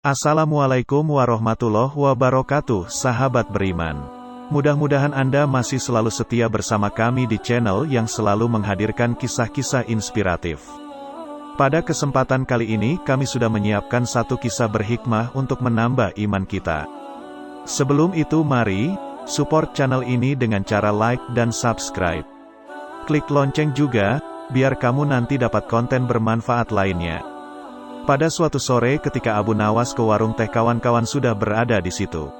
Assalamualaikum warahmatullahi wabarakatuh, sahabat beriman. Mudah-mudahan Anda masih selalu setia bersama kami di channel yang selalu menghadirkan kisah-kisah inspiratif. Pada kesempatan kali ini kami sudah menyiapkan satu kisah berhikmah untuk menambah iman kita. Sebelum itu mari, support channel ini dengan cara like dan subscribe. Klik lonceng juga, biar kamu nanti dapat konten bermanfaat lainnya. Pada suatu sore ketika Abu Nawas ke warung teh, kawan-kawan sudah berada di situ.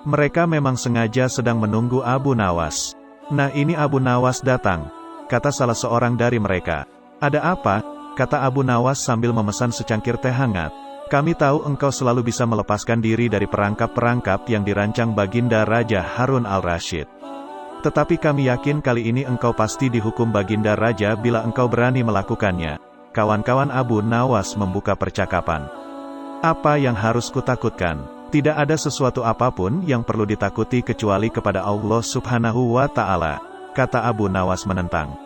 Mereka memang sengaja sedang menunggu Abu Nawas. Nah, ini Abu Nawas datang, kata salah seorang dari mereka. Ada apa? Kata Abu Nawas sambil memesan secangkir teh hangat. Kami tahu engkau selalu bisa melepaskan diri dari perangkap-perangkap yang dirancang Baginda Raja Harun al-Rasyid. Tetapi kami yakin kali ini engkau pasti dihukum Baginda Raja bila engkau berani melakukannya. Kawan-kawan Abu Nawas membuka percakapan. Apa yang harus kutakutkan? Tidak ada sesuatu apapun yang perlu ditakuti kecuali kepada Allah Subhanahu wa Ta'ala, kata Abu Nawas menentang.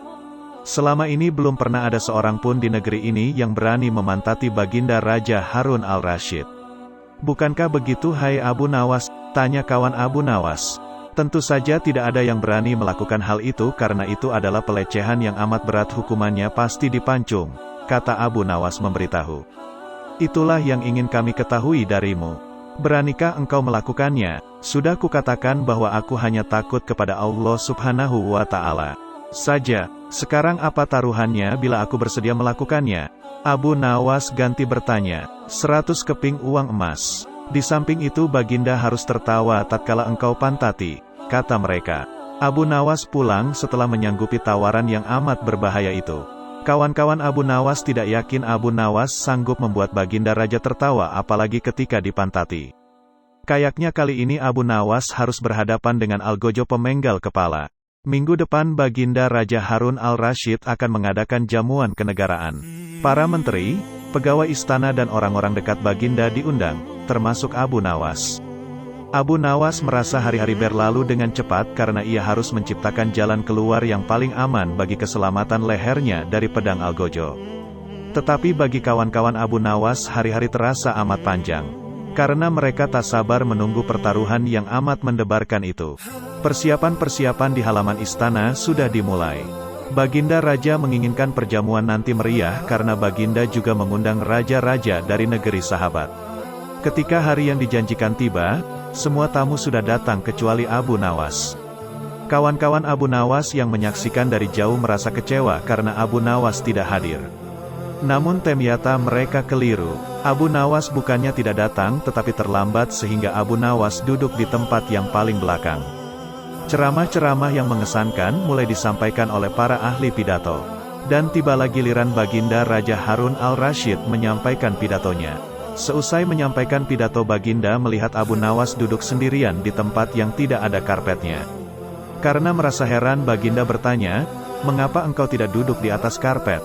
Selama ini belum pernah ada seorang pun di negeri ini yang berani memantati Baginda Raja Harun al-Rasyid. Bukankah begitu hai Abu Nawas? Tanya kawan Abu Nawas. Tentu saja tidak ada yang berani melakukan hal itu karena itu adalah pelecehan yang amat berat, hukumannya pasti dipancung, kata Abu Nawas memberitahu. Itulah yang ingin kami ketahui darimu. Beranikah engkau melakukannya? Sudah kukatakan bahwa aku hanya takut kepada Allah Subhanahu wa Ta'ala saja. Sekarang apa taruhannya bila aku bersedia melakukannya? Abu Nawas ganti bertanya. 100 keping uang emas. Di samping itu Baginda harus tertawa tatkala engkau pantati, kata mereka. Abu Nawas pulang setelah menyanggupi tawaran yang amat berbahaya itu. Kawan-kawan Abu Nawas tidak yakin Abu Nawas sanggup membuat Baginda Raja tertawa apalagi ketika dipantati. Kayaknya kali ini Abu Nawas harus berhadapan dengan algojo pemenggal kepala. Minggu depan Baginda Raja Harun al-Rasyid akan mengadakan jamuan kenegaraan. Para menteri, pegawai istana dan orang-orang dekat Baginda diundang, termasuk Abu Nawas. Abu Nawas merasa hari-hari berlalu dengan cepat karena ia harus menciptakan jalan keluar yang paling aman bagi keselamatan lehernya dari pedang algojo. Tetapi bagi kawan-kawan Abu Nawas hari-hari terasa amat panjang, karena mereka tak sabar menunggu pertaruhan yang amat mendebarkan itu. Persiapan-persiapan di halaman istana sudah dimulai. Baginda Raja menginginkan perjamuan nanti meriah karena Baginda juga mengundang raja-raja dari negeri sahabat. Ketika hari yang dijanjikan tiba, semua tamu sudah datang kecuali Abu Nawas. Kawan-kawan Abu Nawas yang menyaksikan dari jauh merasa kecewa karena Abu Nawas tidak hadir. Namun ternyata mereka keliru. Abu Nawas bukannya tidak datang tetapi terlambat sehingga Abu Nawas duduk di tempat yang paling belakang. Ceramah-ceramah yang mengesankan mulai disampaikan oleh para ahli pidato. Dan tibalah giliran Baginda Raja Harun al-Rasyid menyampaikan pidatonya. Seusai menyampaikan pidato, Baginda melihat Abu Nawas duduk sendirian di tempat yang tidak ada karpetnya. Karena merasa heran, Baginda bertanya, "Mengapa engkau tidak duduk di atas karpet?"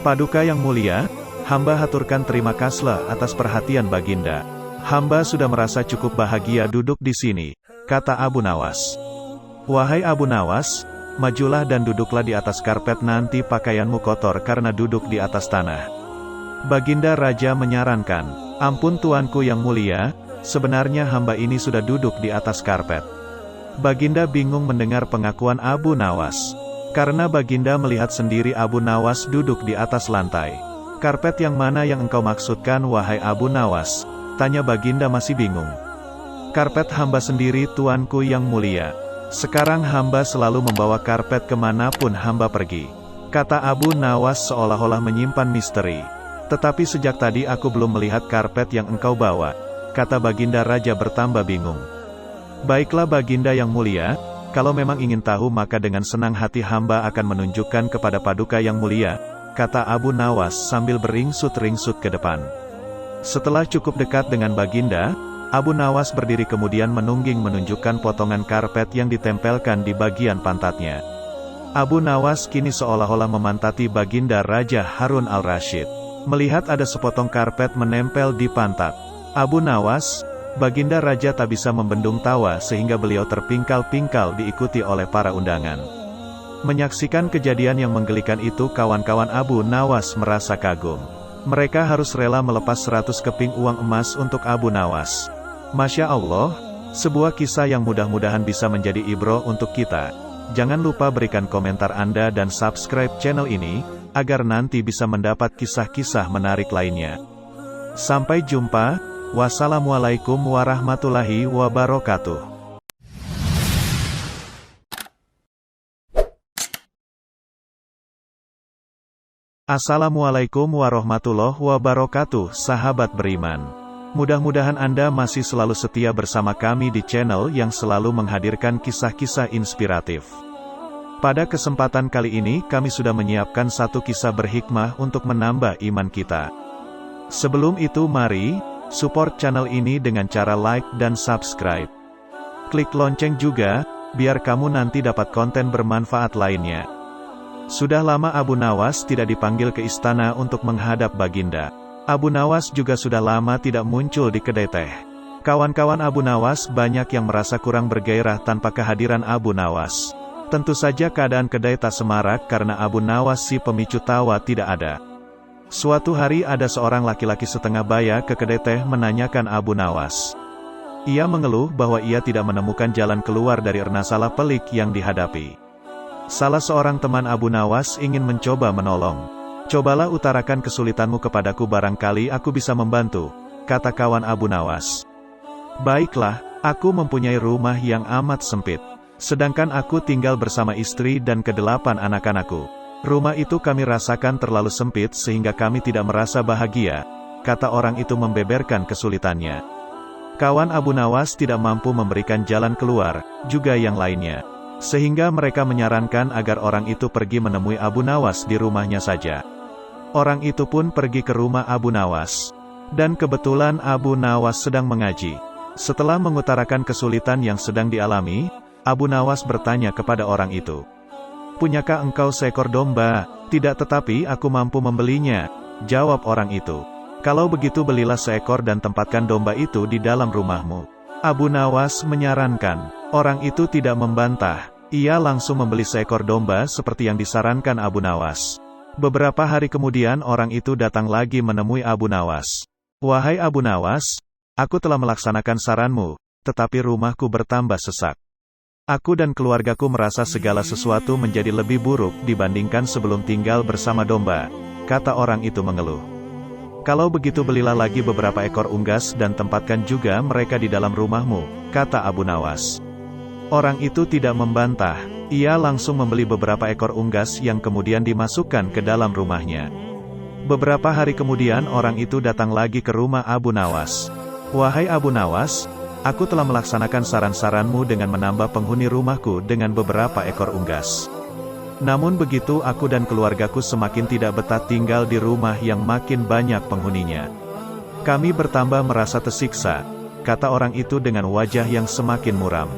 "Paduka yang mulia, hamba haturkan terima kasih atas perhatian Baginda. Hamba sudah merasa cukup bahagia duduk di sini," kata Abu Nawas. "Wahai Abu Nawas, majulah dan duduklah di atas karpet, nanti pakaianmu kotor karena duduk di atas tanah." Baginda Raja menyarankan, "Ampun tuanku yang mulia, sebenarnya hamba ini sudah duduk di atas karpet." Baginda bingung mendengar pengakuan Abu Nawas. Karena Baginda melihat sendiri Abu Nawas duduk di atas lantai. "Karpet yang mana yang engkau maksudkan wahai Abu Nawas?" tanya Baginda masih bingung. "Karpet hamba sendiri tuanku yang mulia. Sekarang hamba selalu membawa karpet kemanapun hamba pergi," kata Abu Nawas seolah-olah menyimpan misteri. "Tetapi sejak tadi aku belum melihat karpet yang engkau bawa," kata Baginda Raja bertambah bingung. "Baiklah Baginda yang mulia, kalau memang ingin tahu maka dengan senang hati hamba akan menunjukkan kepada Paduka yang mulia," kata Abu Nawas sambil beringsut-ringsut ke depan. Setelah cukup dekat dengan Baginda, Abu Nawas berdiri kemudian menungging menunjukkan potongan karpet yang ditempelkan di bagian pantatnya. Abu Nawas kini seolah-olah memantati Baginda Raja Harun al-Rasyid. Melihat ada sepotong karpet menempel di pantat Abu Nawas, Baginda Raja tak bisa membendung tawa sehingga beliau terpingkal-pingkal diikuti oleh para undangan. Menyaksikan kejadian yang menggelikan itu, kawan-kawan Abu Nawas merasa kagum. Mereka harus rela melepas 100 keping uang emas untuk Abu Nawas. Masya Allah, sebuah kisah yang mudah-mudahan bisa menjadi ibroh untuk kita. Jangan lupa berikan komentar Anda dan subscribe channel ini, agar nanti bisa mendapat kisah-kisah menarik lainnya. Sampai jumpa, wassalamualaikum warahmatullahi wabarakatuh. Assalamualaikum warahmatullahi wabarakatuh, sahabat beriman. Mudah-mudahan Anda masih selalu setia bersama kami di channel yang selalu menghadirkan kisah-kisah inspiratif. Pada kesempatan kali ini kami sudah menyiapkan satu kisah berhikmah untuk menambah iman kita. Sebelum itu mari, support channel ini dengan cara like dan subscribe. Klik lonceng juga, biar kamu nanti dapat konten bermanfaat lainnya. Sudah lama Abu Nawas tidak dipanggil ke istana untuk menghadap Baginda. Abu Nawas juga sudah lama tidak muncul di kedai teh. Kawan-kawan Abu Nawas banyak yang merasa kurang bergairah tanpa kehadiran Abu Nawas. Tentu saja keadaan kedai tak semarak karena Abu Nawas si pemicu tawa tidak ada. Suatu hari ada seorang laki-laki setengah baya ke kedai teh menanyakan Abu Nawas. Ia mengeluh bahwa ia tidak menemukan jalan keluar dari masalah pelik yang dihadapi. Salah seorang teman Abu Nawas ingin mencoba menolong. "Cobalah utarakan kesulitanmu kepadaku, barangkali aku bisa membantu," kata kawan Abu Nawas. "Baiklah, aku mempunyai rumah yang amat sempit. Sedangkan aku tinggal bersama istri dan ke-8 anak-anakku. Rumah itu kami rasakan terlalu sempit sehingga kami tidak merasa bahagia," kata orang itu membeberkan kesulitannya. Kawan Abu Nawas tidak mampu memberikan jalan keluar, juga yang lainnya. Sehingga mereka menyarankan agar orang itu pergi menemui Abu Nawas di rumahnya saja. Orang itu pun pergi ke rumah Abu Nawas. Dan kebetulan Abu Nawas sedang mengaji. Setelah mengutarakan kesulitan yang sedang dialami, Abu Nawas bertanya kepada orang itu. "Punyakah engkau seekor domba?" "Tidak, tetapi aku mampu membelinya," jawab orang itu. "Kalau begitu belilah seekor dan tempatkan domba itu di dalam rumahmu." Abu Nawas menyarankan. Orang itu tidak membantah. Ia langsung membeli seekor domba seperti yang disarankan Abu Nawas. Beberapa hari kemudian orang itu datang lagi menemui Abu Nawas. "Wahai Abu Nawas, aku telah melaksanakan saranmu, tetapi rumahku bertambah sesak. Aku dan keluargaku merasa segala sesuatu menjadi lebih buruk dibandingkan sebelum tinggal bersama domba," kata orang itu mengeluh. "Kalau begitu belilah lagi beberapa ekor unggas dan tempatkan juga mereka di dalam rumahmu," kata Abu Nawas. Orang itu tidak membantah. Ia langsung membeli beberapa ekor unggas yang kemudian dimasukkan ke dalam rumahnya. Beberapa hari kemudian orang itu datang lagi ke rumah Abu Nawas. "Wahai Abu Nawas, aku telah melaksanakan saran-saranmu dengan menambah penghuni rumahku dengan beberapa ekor unggas. Namun begitu aku dan keluargaku semakin tidak betah tinggal di rumah yang makin banyak penghuninya. Kami bertambah merasa tersiksa," kata orang itu dengan wajah yang semakin muram.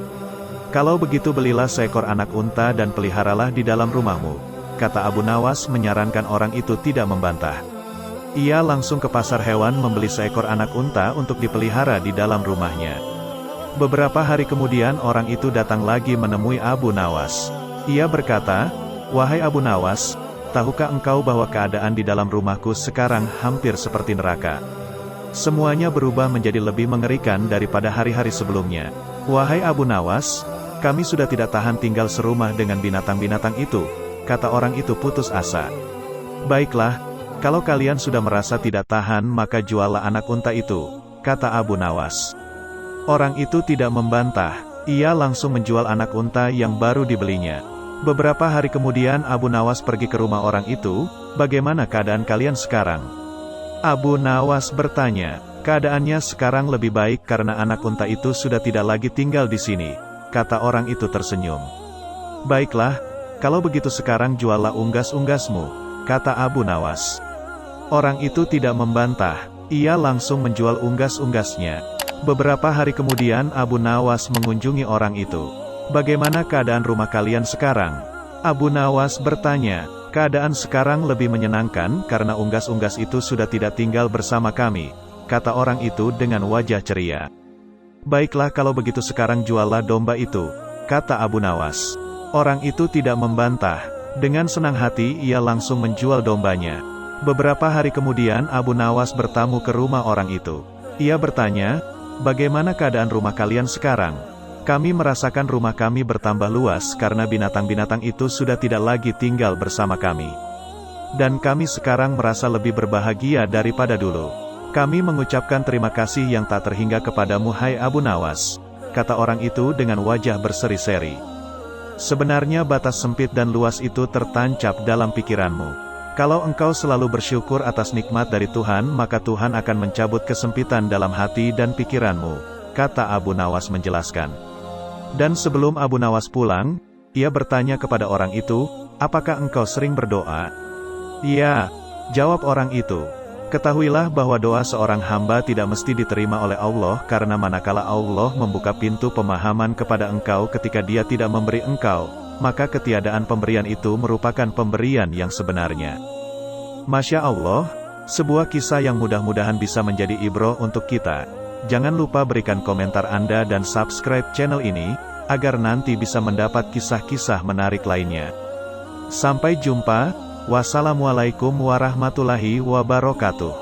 "Kalau begitu belilah seekor anak unta dan peliharalah di dalam rumahmu," kata Abu Nawas menyarankan orang itu tidak membantah. Ia langsung ke pasar hewan membeli seekor anak unta untuk dipelihara di dalam rumahnya. Beberapa hari kemudian orang itu datang lagi menemui Abu Nawas. Ia berkata, "Wahai Abu Nawas, tahukah engkau bahwa keadaan di dalam rumahku sekarang hampir seperti neraka? Semuanya berubah menjadi lebih mengerikan daripada hari-hari sebelumnya. Wahai Abu Nawas, kami sudah tidak tahan tinggal serumah dengan binatang-binatang itu," kata orang itu putus asa. "Baiklah, kalau kalian sudah merasa tidak tahan maka juallah anak unta itu," kata Abu Nawas. Orang itu tidak membantah. Ia langsung menjual anak unta yang baru dibelinya. Beberapa hari kemudian Abu Nawas pergi ke rumah orang itu. "Bagaimana keadaan kalian sekarang?" Abu Nawas bertanya. "Keadaannya sekarang lebih baik karena anak unta itu sudah tidak lagi tinggal di sini," kata orang itu tersenyum. "Baiklah, kalau begitu sekarang juallah unggas-unggasmu," kata Abu Nawas. Orang itu tidak membantah. Ia langsung menjual unggas-unggasnya. Beberapa hari kemudian Abu Nawas mengunjungi orang itu. "Bagaimana keadaan rumah kalian sekarang?" Abu Nawas bertanya. "Keadaan sekarang lebih menyenangkan karena unggas-unggas itu sudah tidak tinggal bersama kami," kata orang itu dengan wajah ceria. "Baiklah kalau begitu sekarang juallah domba itu," kata Abu Nawas. Orang itu tidak membantah. Dengan senang hati ia langsung menjual dombanya. Beberapa hari kemudian Abu Nawas bertamu ke rumah orang itu. Ia bertanya, "Bagaimana keadaan rumah kalian sekarang?" "Kami merasakan rumah kami bertambah luas karena binatang-binatang itu sudah tidak lagi tinggal bersama kami. Dan kami sekarang merasa lebih berbahagia daripada dulu. Kami mengucapkan terima kasih yang tak terhingga kepadamu hai Abu Nawas," kata orang itu dengan wajah berseri-seri. "Sebenarnya batas sempit dan luas itu tertancap dalam pikiranmu. Kalau engkau selalu bersyukur atas nikmat dari Tuhan, maka Tuhan akan mencabut kesempitan dalam hati dan pikiranmu," kata Abu Nawas menjelaskan. Dan sebelum Abu Nawas pulang, ia bertanya kepada orang itu, "Apakah engkau sering berdoa?" "Iya," jawab orang itu. "Ketahuilah bahwa doa seorang hamba tidak mesti diterima oleh Allah karena manakala Allah membuka pintu pemahaman kepada engkau ketika Dia tidak memberi engkau, maka ketiadaan pemberian itu merupakan pemberian yang sebenarnya." Masya Allah, sebuah kisah yang mudah-mudahan bisa menjadi ibroh untuk kita. Jangan lupa berikan komentar Anda dan subscribe channel ini, agar nanti bisa mendapat kisah-kisah menarik lainnya. Sampai jumpa, wassalamualaikum warahmatullahi wabarakatuh.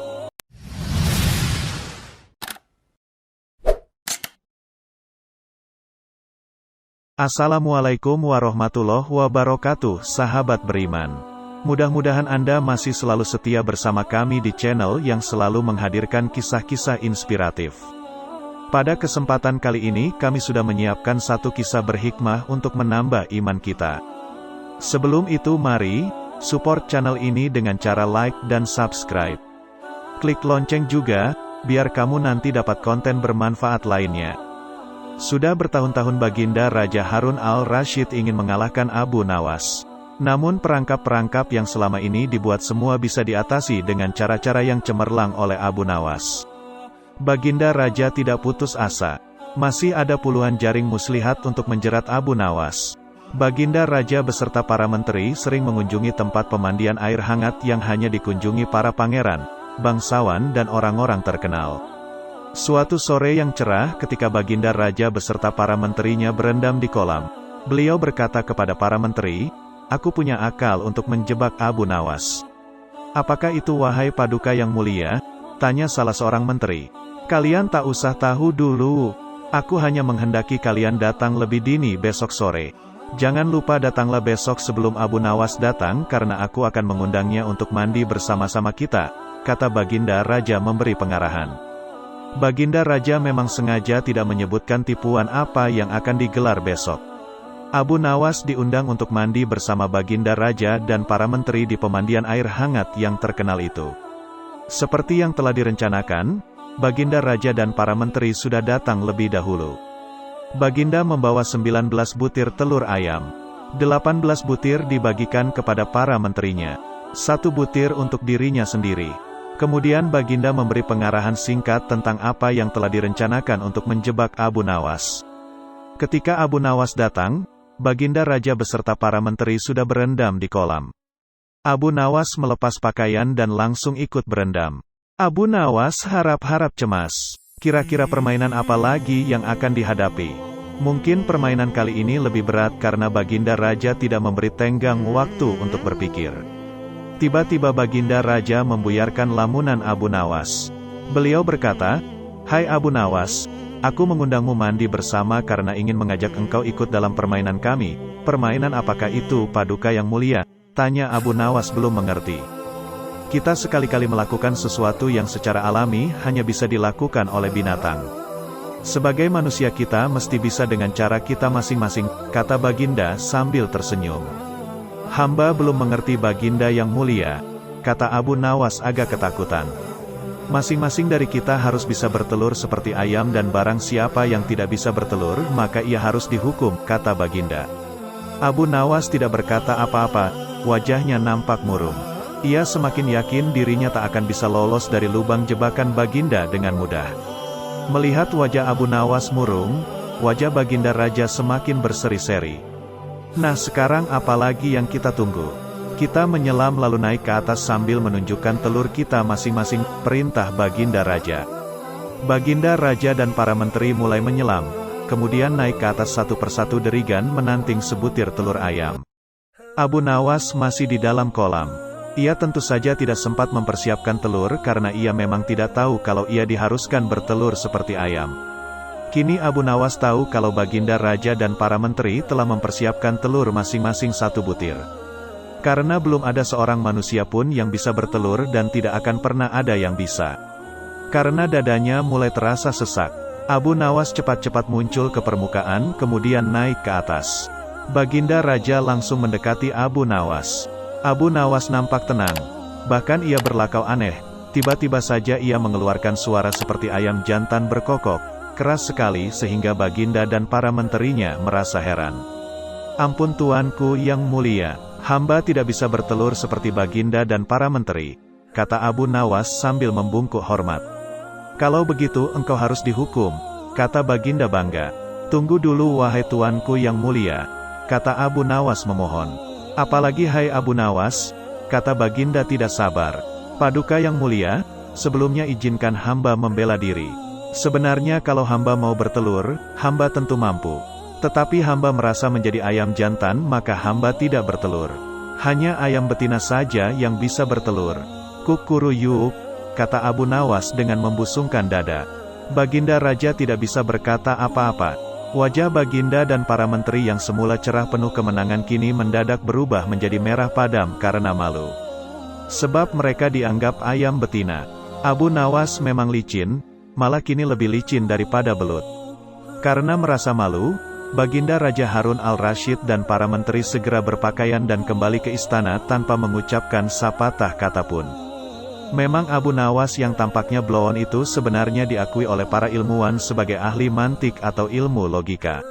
Assalamualaikum warahmatullahi wabarakatuh, sahabat beriman. Mudah-mudahan Anda masih selalu setia bersama kami di channel yang selalu menghadirkan kisah-kisah inspiratif. Pada kesempatan kali ini kami sudah menyiapkan satu kisah berhikmah untuk menambah iman kita. Sebelum itu mari, support channel ini dengan cara like dan subscribe. Klik lonceng juga, biar kamu nanti dapat konten bermanfaat lainnya. Sudah bertahun-tahun Baginda Raja Harun al-Rasyid ingin mengalahkan Abu Nawas. Namun perangkap-perangkap yang selama ini dibuat semua bisa diatasi dengan cara-cara yang cemerlang oleh Abu Nawas. Baginda Raja tidak putus asa. Masih ada puluhan jaring muslihat untuk menjerat Abu Nawas. Baginda Raja beserta para menteri sering mengunjungi tempat pemandian air hangat yang hanya dikunjungi para pangeran, bangsawan dan orang-orang terkenal. Suatu sore yang cerah ketika Baginda Raja beserta para menterinya berendam di kolam, beliau berkata kepada para menteri, "Aku punya akal untuk menjebak Abu Nawas." "Apakah itu wahai Paduka yang mulia?" tanya salah seorang menteri. "Kalian tak usah tahu dulu. Aku hanya menghendaki kalian datang lebih dini besok sore. Jangan lupa datanglah besok sebelum Abu Nawas datang karena aku akan mengundangnya untuk mandi bersama-sama kita," kata Baginda Raja memberi pengarahan. Baginda Raja memang sengaja tidak menyebutkan tipuan apa yang akan digelar besok. Abu Nawas diundang untuk mandi bersama Baginda Raja dan para menteri di pemandian air hangat yang terkenal itu. Seperti yang telah direncanakan, Baginda Raja dan para menteri sudah datang lebih dahulu. Baginda membawa 19 butir telur ayam. 18 butir dibagikan kepada para menterinya. 1 butir untuk dirinya sendiri. Kemudian Baginda memberi pengarahan singkat tentang apa yang telah direncanakan untuk menjebak Abu Nawas. Ketika Abu Nawas datang, Baginda Raja beserta para menteri sudah berendam di kolam. Abu Nawas melepas pakaian dan langsung ikut berendam. Abu Nawas harap-harap cemas. Kira-kira permainan apa lagi yang akan dihadapi? Mungkin permainan kali ini lebih berat karena Baginda Raja tidak memberi tenggang waktu untuk berpikir. Tiba-tiba Baginda Raja membuyarkan lamunan Abu Nawas. Beliau berkata, "Hai Abu Nawas, aku mengundangmu mandi bersama karena ingin mengajak engkau ikut dalam permainan kami." "Permainan apakah itu, Paduka yang mulia?" tanya Abu Nawas belum mengerti. "Kita sekali-kali melakukan sesuatu yang secara alami hanya bisa dilakukan oleh binatang. Sebagai manusia kita mesti bisa dengan cara kita masing-masing," kata Baginda sambil tersenyum. "Hamba belum mengerti Baginda yang mulia," kata Abu Nawas agak ketakutan. "Masing-masing dari kita harus bisa bertelur seperti ayam dan barang siapa yang tidak bisa bertelur maka ia harus dihukum," kata Baginda. Abu Nawas tidak berkata apa-apa, wajahnya nampak murung. Ia semakin yakin dirinya tak akan bisa lolos dari lubang jebakan Baginda dengan mudah. Melihat wajah Abu Nawas murung, wajah Baginda Raja semakin berseri-seri. "Nah sekarang apa lagi yang kita tunggu? Kita menyelam lalu naik ke atas sambil menunjukkan telur kita masing-masing," perintah Baginda Raja. Baginda Raja dan para menteri mulai menyelam, kemudian naik ke atas satu persatu derigan menanting sebutir telur ayam. Abu Nawas masih di dalam kolam. Ia tentu saja tidak sempat mempersiapkan telur karena ia memang tidak tahu kalau ia diharuskan bertelur seperti ayam. Kini Abu Nawas tahu kalau Baginda Raja dan para menteri telah mempersiapkan telur masing-masing 1 butir. Karena belum ada seorang manusia pun yang bisa bertelur dan tidak akan pernah ada yang bisa. Karena dadanya mulai terasa sesak, Abu Nawas cepat-cepat muncul ke permukaan kemudian naik ke atas. Baginda Raja langsung mendekati Abu Nawas. Abu Nawas nampak tenang. Bahkan ia berlakau aneh. Tiba-tiba saja ia mengeluarkan suara seperti ayam jantan berkokok, keras sekali sehingga Baginda dan para menterinya merasa heran. Ampun tuanku yang mulia, hamba tidak bisa bertelur seperti Baginda dan para menteri, kata Abu Nawas sambil membungkuk hormat. Kalau begitu engkau harus dihukum, kata Baginda bangga. Tunggu dulu wahai tuanku yang mulia, kata Abu Nawas memohon. Apalagi hai Abu Nawas, kata Baginda tidak sabar. Paduka yang mulia, sebelumnya izinkan hamba membela diri. Sebenarnya kalau hamba mau bertelur, hamba tentu mampu. Tetapi hamba merasa menjadi ayam jantan maka hamba tidak bertelur. Hanya ayam betina saja yang bisa bertelur. Kukuruyuk, kata Abu Nawas dengan membusungkan dada. Baginda Raja tidak bisa berkata apa-apa. Wajah Baginda dan para menteri yang semula cerah penuh kemenangan kini mendadak berubah menjadi merah padam karena malu. Sebab mereka dianggap ayam betina. Abu Nawas memang licin, malah kini lebih licin daripada belut. Karena merasa malu, Baginda Raja Harun al-Rasyid dan para menteri segera berpakaian dan kembali ke istana tanpa mengucapkan sepatah kata pun. Memang Abu Nawas yang tampaknya blowon itu sebenarnya diakui oleh para ilmuwan sebagai ahli mantik atau ilmu logika.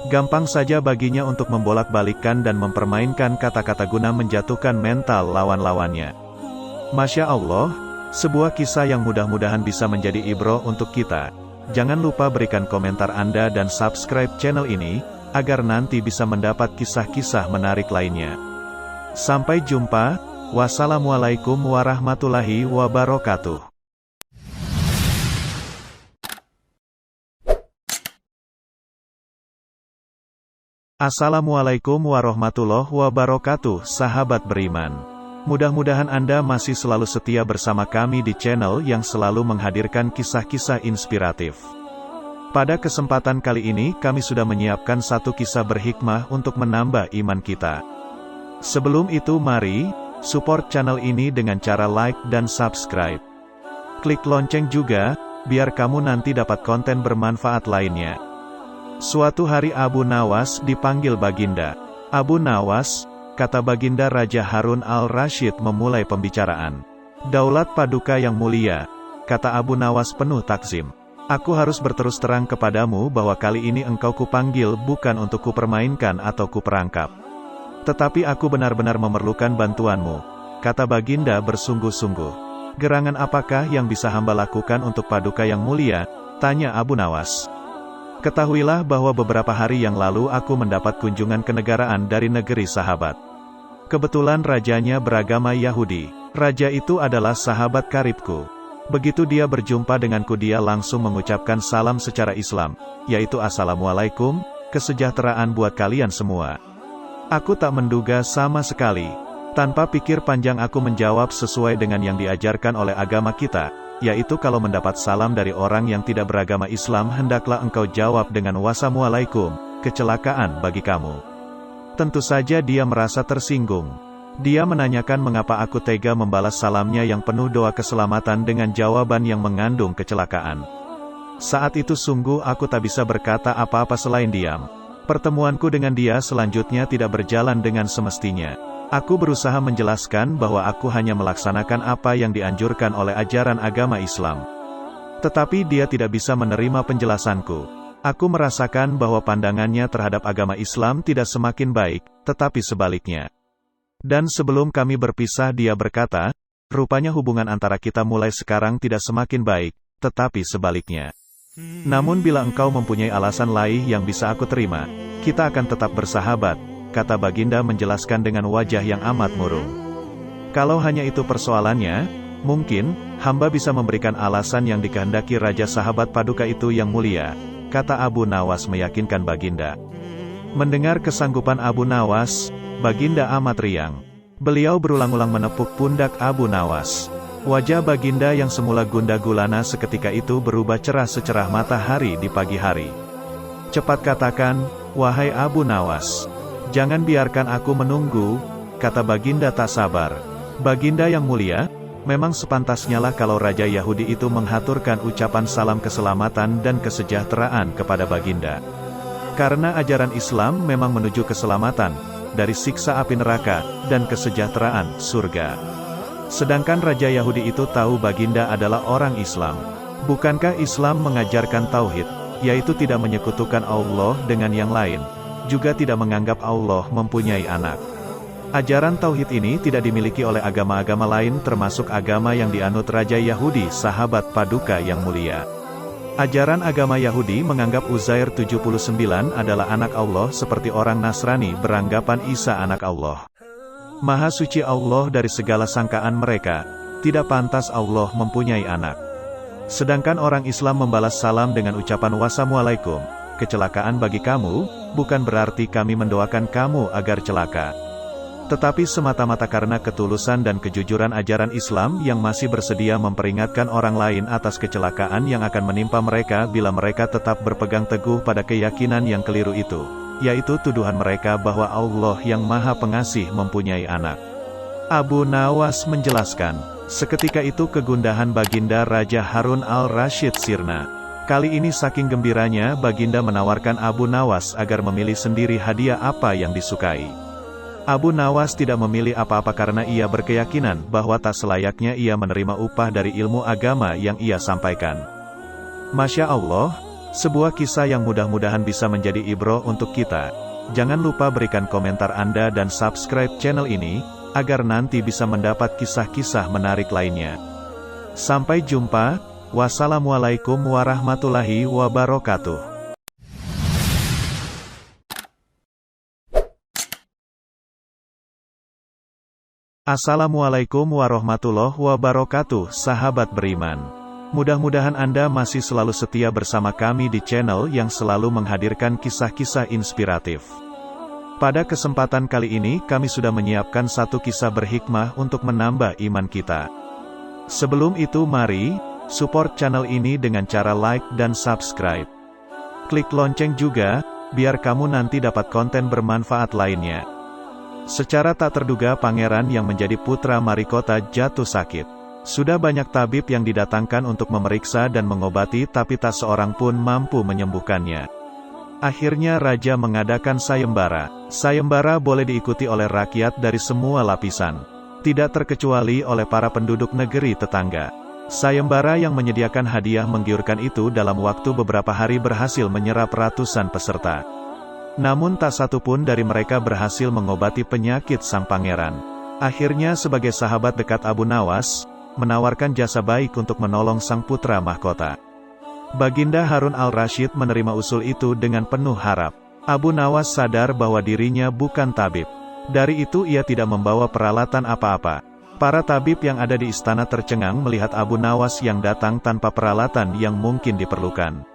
Gampang saja baginya untuk membolak-balikkan dan mempermainkan kata-kata guna menjatuhkan mental lawan-lawannya. Masya Allah, sebuah kisah yang mudah-mudahan bisa menjadi ibroh untuk kita. Jangan lupa berikan komentar Anda dan subscribe channel ini, agar nanti bisa mendapat kisah-kisah menarik lainnya. Sampai jumpa. Wassalamualaikum warahmatullahi wabarakatuh. Assalamualaikum warahmatullahi wabarakatuh, sahabat beriman. Mudah-mudahan Anda masih selalu setia bersama kami di channel yang selalu menghadirkan kisah-kisah inspiratif. Pada kesempatan kali ini kami sudah menyiapkan satu kisah berhikmah untuk menambah iman kita. Sebelum itu mari support channel ini dengan cara like dan subscribe. Klik lonceng juga, biar kamu nanti dapat konten bermanfaat lainnya. Suatu hari Abu Nawas dipanggil Baginda. Abu Nawas, kata Baginda Raja Harun al-Rasyid memulai pembicaraan. Daulat Paduka yang mulia, kata Abu Nawas penuh takzim. Aku harus berterus terang kepadamu bahwa kali ini engkau kupanggil bukan untuk kupermainkan atau kuperangkap. Tetapi aku benar-benar memerlukan bantuanmu, kata Baginda bersungguh-sungguh. Gerangan apakah yang bisa hamba lakukan untuk Paduka yang mulia? Tanya Abu Nawas. Ketahuilah bahwa beberapa hari yang lalu aku mendapat kunjungan kenegaraan dari negeri sahabat. Kebetulan rajanya beragama Yahudi. Raja itu adalah sahabat karibku. Begitu dia berjumpa denganku dia langsung mengucapkan salam secara Islam, yaitu Assalamualaikum, kesejahteraan buat kalian semua. Aku tak menduga sama sekali. Tanpa pikir panjang aku menjawab sesuai dengan yang diajarkan oleh agama kita, yaitu kalau mendapat salam dari orang yang tidak beragama Islam hendaklah engkau jawab dengan Wassalamualaikum, kecelakaan bagi kamu. Tentu saja dia merasa tersinggung. Dia menanyakan mengapa aku tega membalas salamnya yang penuh doa keselamatan dengan jawaban yang mengandung kecelakaan. Saat itu sungguh aku tak bisa berkata apa-apa selain diam. Pertemuanku dengan dia selanjutnya tidak berjalan dengan semestinya. Aku berusaha menjelaskan bahwa aku hanya melaksanakan apa yang dianjurkan oleh ajaran agama Islam. Tetapi dia tidak bisa menerima penjelasanku. Aku merasakan bahwa pandangannya terhadap agama Islam tidak semakin baik, tetapi sebaliknya. Dan sebelum kami berpisah dia berkata, rupanya hubungan antara kita mulai sekarang tidak semakin baik, tetapi sebaliknya. Namun bila engkau mempunyai alasan lain yang bisa aku terima, kita akan tetap bersahabat, kata Baginda menjelaskan dengan wajah yang amat murung. Kalau hanya itu persoalannya, mungkin, hamba bisa memberikan alasan yang dikehendaki Raja Sahabat Paduka itu yang mulia, kata Abu Nawas meyakinkan Baginda. Mendengar kesanggupan Abu Nawas, Baginda amat riang. Beliau berulang-ulang menepuk pundak Abu Nawas. Wajah Baginda yang semula gundah gulana seketika itu berubah cerah secerah matahari di pagi hari. "Cepat katakan, wahai Abu Nawas. Jangan biarkan aku menunggu," kata Baginda tak sabar. "Baginda yang mulia, memang sepantasnya lah kalau Raja Yahudi itu menghaturkan ucapan salam keselamatan dan kesejahteraan kepada Baginda. Karena ajaran Islam memang menuju keselamatan, dari siksa api neraka, dan kesejahteraan surga. Sedangkan Raja Yahudi itu tahu Baginda adalah orang Islam. Bukankah Islam mengajarkan tauhid, yaitu tidak menyekutukan Allah dengan yang lain, juga tidak menganggap Allah mempunyai anak. Ajaran tauhid ini tidak dimiliki oleh agama-agama lain termasuk agama yang dianut Raja Yahudi sahabat Paduka yang mulia. Ajaran agama Yahudi menganggap Uzair 79 adalah anak Allah seperti orang Nasrani beranggapan Isa anak Allah. Maha suci Allah dari segala sangkaan mereka, tidak pantas Allah mempunyai anak. Sedangkan orang Islam membalas salam dengan ucapan wassalamualaikum, kecelakaan bagi kamu, bukan berarti kami mendoakan kamu agar celaka. Tetapi semata-mata karena ketulusan dan kejujuran ajaran Islam yang masih bersedia memperingatkan orang lain atas kecelakaan yang akan menimpa mereka bila mereka tetap berpegang teguh pada keyakinan yang keliru itu, yaitu tuduhan mereka bahwa Allah yang Maha Pengasih mempunyai anak. Abu Nawas menjelaskan, seketika itu kegundahan Baginda Raja Harun al-Rashid sirna. Kali ini saking gembiranya Baginda menawarkan Abu Nawas agar memilih sendiri hadiah apa yang disukai. Abu Nawas tidak memilih apa-apa karena ia berkeyakinan bahwa tak selayaknya ia menerima upah dari ilmu agama yang ia sampaikan. Masya Allah, sebuah kisah yang mudah-mudahan bisa menjadi ibroh untuk kita. Jangan lupa berikan komentar Anda dan subscribe channel ini, agar nanti bisa mendapat kisah-kisah menarik lainnya. Sampai jumpa, wassalamualaikum warahmatullahi wabarakatuh. Assalamualaikum warahmatullahi wabarakatuh, sahabat beriman. Mudah-mudahan Anda masih selalu setia bersama kami di channel yang selalu menghadirkan kisah-kisah inspiratif. Pada kesempatan kali ini kami sudah menyiapkan satu kisah berhikmah untuk menambah iman kita. Sebelum itu mari, support channel ini dengan cara like dan subscribe. Klik lonceng juga, biar kamu nanti dapat konten bermanfaat lainnya. Secara tak terduga pangeran yang menjadi putra Marikota jatuh sakit. Sudah banyak tabib yang didatangkan untuk memeriksa dan mengobati tapi tak seorang pun mampu menyembuhkannya. Akhirnya raja mengadakan sayembara. Sayembara boleh diikuti oleh rakyat dari semua lapisan, tidak terkecuali oleh para penduduk negeri tetangga. Sayembara yang menyediakan hadiah menggiurkan itu dalam waktu beberapa hari berhasil menyerap ratusan peserta. Namun tak satu pun dari mereka berhasil mengobati penyakit sang pangeran. Akhirnya sebagai sahabat dekat Abu Nawas, menawarkan jasa baik untuk menolong sang putra mahkota. Baginda Harun al-Rashid menerima usul itu dengan penuh harap. Abu Nawas sadar bahwa dirinya bukan tabib. Dari itu ia tidak membawa peralatan apa-apa. Para tabib yang ada di istana tercengang melihat Abu Nawas yang datang tanpa peralatan yang mungkin diperlukan.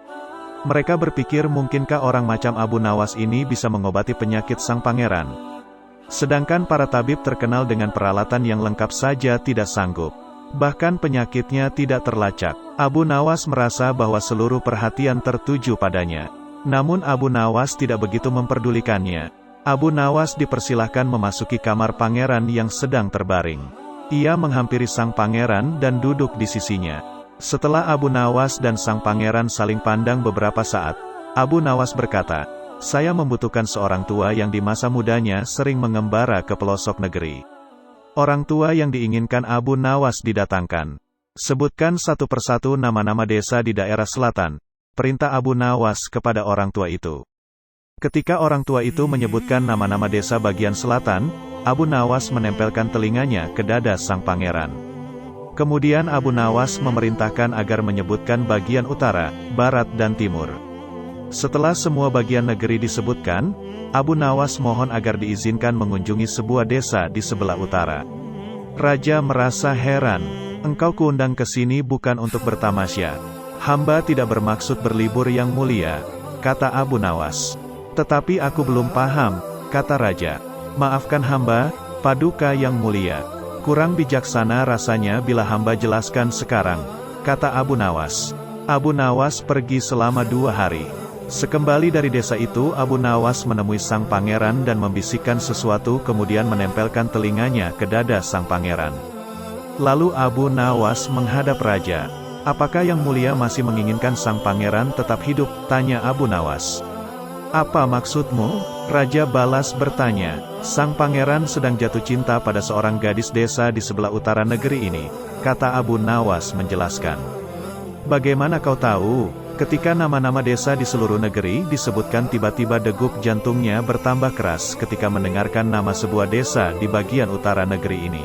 Mereka berpikir mungkinkah orang macam Abu Nawas ini bisa mengobati penyakit sang pangeran. Sedangkan para tabib terkenal dengan peralatan yang lengkap saja tidak sanggup. Bahkan penyakitnya tidak terlacak. Abu Nawas merasa bahwa seluruh perhatian tertuju padanya. Namun Abu Nawas tidak begitu memperdulikannya. Abu Nawas dipersilahkan memasuki kamar pangeran yang sedang terbaring. Ia menghampiri sang pangeran dan duduk di sisinya. Setelah Abu Nawas dan sang pangeran saling pandang beberapa saat, Abu Nawas berkata, "Saya membutuhkan seorang tua yang di masa mudanya sering mengembara ke pelosok negeri." Orang tua yang diinginkan Abu Nawas didatangkan. Sebutkan satu persatu nama-nama desa di daerah selatan, perintah Abu Nawas kepada orang tua itu. Ketika orang tua itu menyebutkan nama-nama desa bagian selatan, Abu Nawas menempelkan telinganya ke dada sang pangeran. Kemudian Abu Nawas memerintahkan agar menyebutkan bagian utara, barat dan timur. Setelah semua bagian negeri disebutkan, Abu Nawas mohon agar diizinkan mengunjungi sebuah desa di sebelah utara. Raja merasa heran, "Engkau kuundang ke sini bukan untuk bertamasya. Hamba tidak bermaksud berlibur yang mulia," kata Abu Nawas. "Tetapi aku belum paham," kata raja. "Maafkan hamba, Paduka yang mulia, kurang bijaksana rasanya bila hamba jelaskan sekarang, kata Abu Nawas. Abu Nawas pergi selama 2 hari. Sekembali dari desa itu, Abu Nawas menemui sang pangeran dan membisikkan sesuatu, kemudian menempelkan telinganya ke dada sang pangeran. Lalu Abu Nawas menghadap raja. Apakah yang mulia masih menginginkan sang pangeran tetap hidup? Tanya Abu Nawas. Apa maksudmu? Raja balas bertanya. Sang pangeran sedang jatuh cinta pada seorang gadis desa di sebelah utara negeri ini, kata Abu Nawas menjelaskan. Bagaimana kau tahu? Ketika nama-nama desa di seluruh negeri disebutkan, tiba-tiba degup jantungnya bertambah keras ketika mendengarkan nama sebuah desa di bagian utara negeri ini.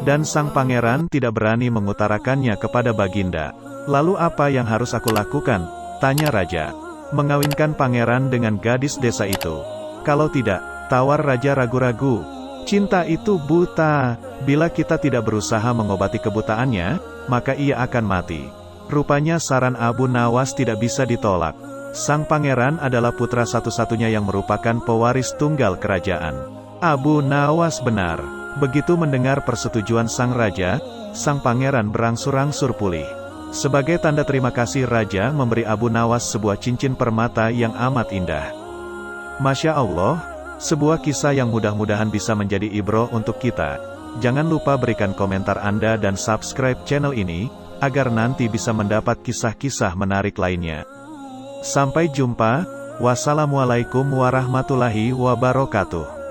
Dan sang pangeran tidak berani mengutarakannya kepada Baginda. Lalu apa yang harus aku lakukan? Tanya raja. Mengawinkan pangeran dengan gadis desa itu. Kalau tidak, tawar raja ragu-ragu. Cinta itu buta. Bila kita tidak berusaha mengobati kebutaannya, maka ia akan mati. Rupanya saran Abu Nawas tidak bisa ditolak. Sang pangeran adalah putra satu-satunya yang merupakan pewaris tunggal kerajaan. Abu Nawas benar. Begitu mendengar persetujuan sang raja, sang pangeran berangsur-angsur pulih. Sebagai tanda terima kasih, raja memberi Abu Nawas sebuah cincin permata yang amat indah. Masya Allah, sebuah kisah yang mudah-mudahan bisa menjadi ibroh untuk kita. Jangan lupa berikan komentar Anda dan subscribe channel ini, agar nanti bisa mendapat kisah-kisah menarik lainnya. Sampai jumpa, wassalamualaikum warahmatullahi wabarakatuh.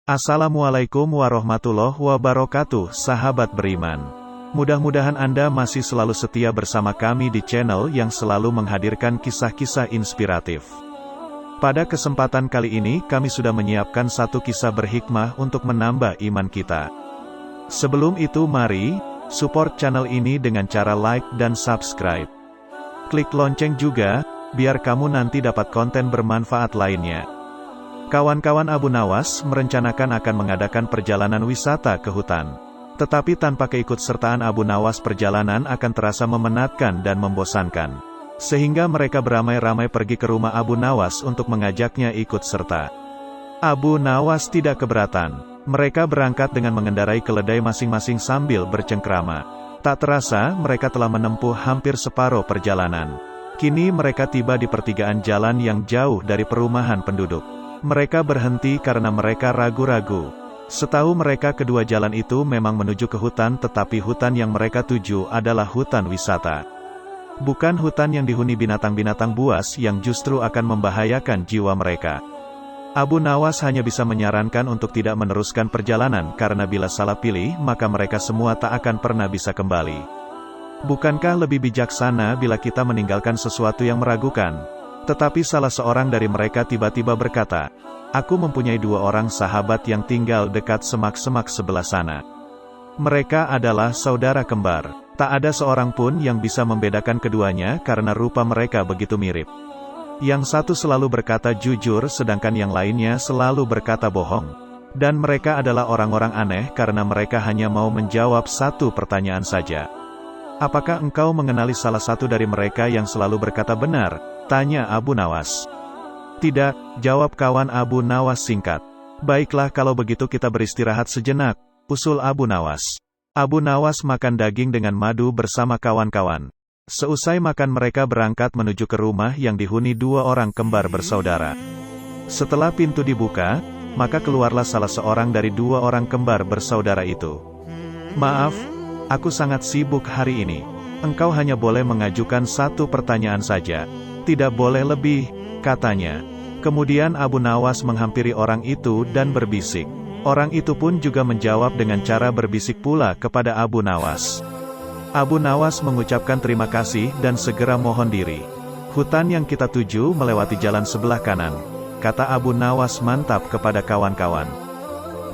Assalamualaikum warahmatullahi wabarakatuh, sahabat beriman. Mudah-mudahan Anda masih selalu setia bersama kami di channel yang selalu menghadirkan kisah-kisah inspiratif. Pada kesempatan kali ini kami sudah menyiapkan satu kisah berhikmah untuk menambah iman kita. Sebelum itu mari, support channel ini dengan cara like dan subscribe. Klik lonceng juga, biar kamu nanti dapat konten bermanfaat lainnya. Kawan-kawan Abu Nawas merencanakan akan mengadakan perjalanan wisata ke hutan. Tetapi tanpa keikutsertaan Abu Nawas, perjalanan akan terasa memenatkan dan membosankan. Sehingga mereka beramai-ramai pergi ke rumah Abu Nawas untuk mengajaknya ikut serta. Abu Nawas tidak keberatan. Mereka berangkat dengan mengendarai keledai masing-masing sambil bercengkrama. Tak terasa, mereka telah menempuh hampir separuh perjalanan. Kini mereka tiba di pertigaan jalan yang jauh dari perumahan penduduk. Mereka berhenti karena mereka ragu-ragu. Setahu mereka, kedua jalan itu memang menuju ke hutan, tetapi hutan yang mereka tuju adalah hutan wisata. Bukan hutan yang dihuni binatang-binatang buas yang justru akan membahayakan jiwa mereka. Abu Nawas hanya bisa menyarankan untuk tidak meneruskan perjalanan, karena bila salah pilih, maka mereka semua tak akan pernah bisa kembali. Bukankah lebih bijaksana bila kita meninggalkan sesuatu yang meragukan? Tetapi salah seorang dari mereka tiba-tiba berkata, "Aku mempunyai 2 orang sahabat yang tinggal dekat semak-semak sebelah sana. Mereka adalah saudara kembar. Tak ada seorang pun yang bisa membedakan keduanya karena rupa mereka begitu mirip. Yang satu selalu berkata jujur, sedangkan yang lainnya selalu berkata bohong. Dan mereka adalah orang-orang aneh karena mereka hanya mau menjawab satu pertanyaan saja. Apakah engkau mengenali salah satu dari mereka yang selalu berkata benar?" tanya Abu Nawas. "Tidak," jawab kawan Abu Nawas singkat. "Baiklah, kalau begitu kita beristirahat sejenak," usul Abu Nawas. Abu Nawas makan daging dengan madu bersama kawan-kawan. Seusai makan, mereka berangkat menuju ke rumah yang dihuni 2 orang kembar bersaudara. Setelah pintu dibuka, maka keluarlah salah seorang dari 2 orang kembar bersaudara itu. "Maaf, aku sangat sibuk hari ini. Engkau hanya boleh mengajukan 1 pertanyaan saja. Tidak boleh lebih," katanya. Kemudian Abu Nawas menghampiri orang itu dan berbisik. Orang itu pun juga menjawab dengan cara berbisik pula kepada Abu Nawas. Abu Nawas mengucapkan terima kasih dan segera mohon diri. "Hutan yang kita tuju melewati jalan sebelah kanan," kata Abu Nawas mantap kepada kawan-kawan.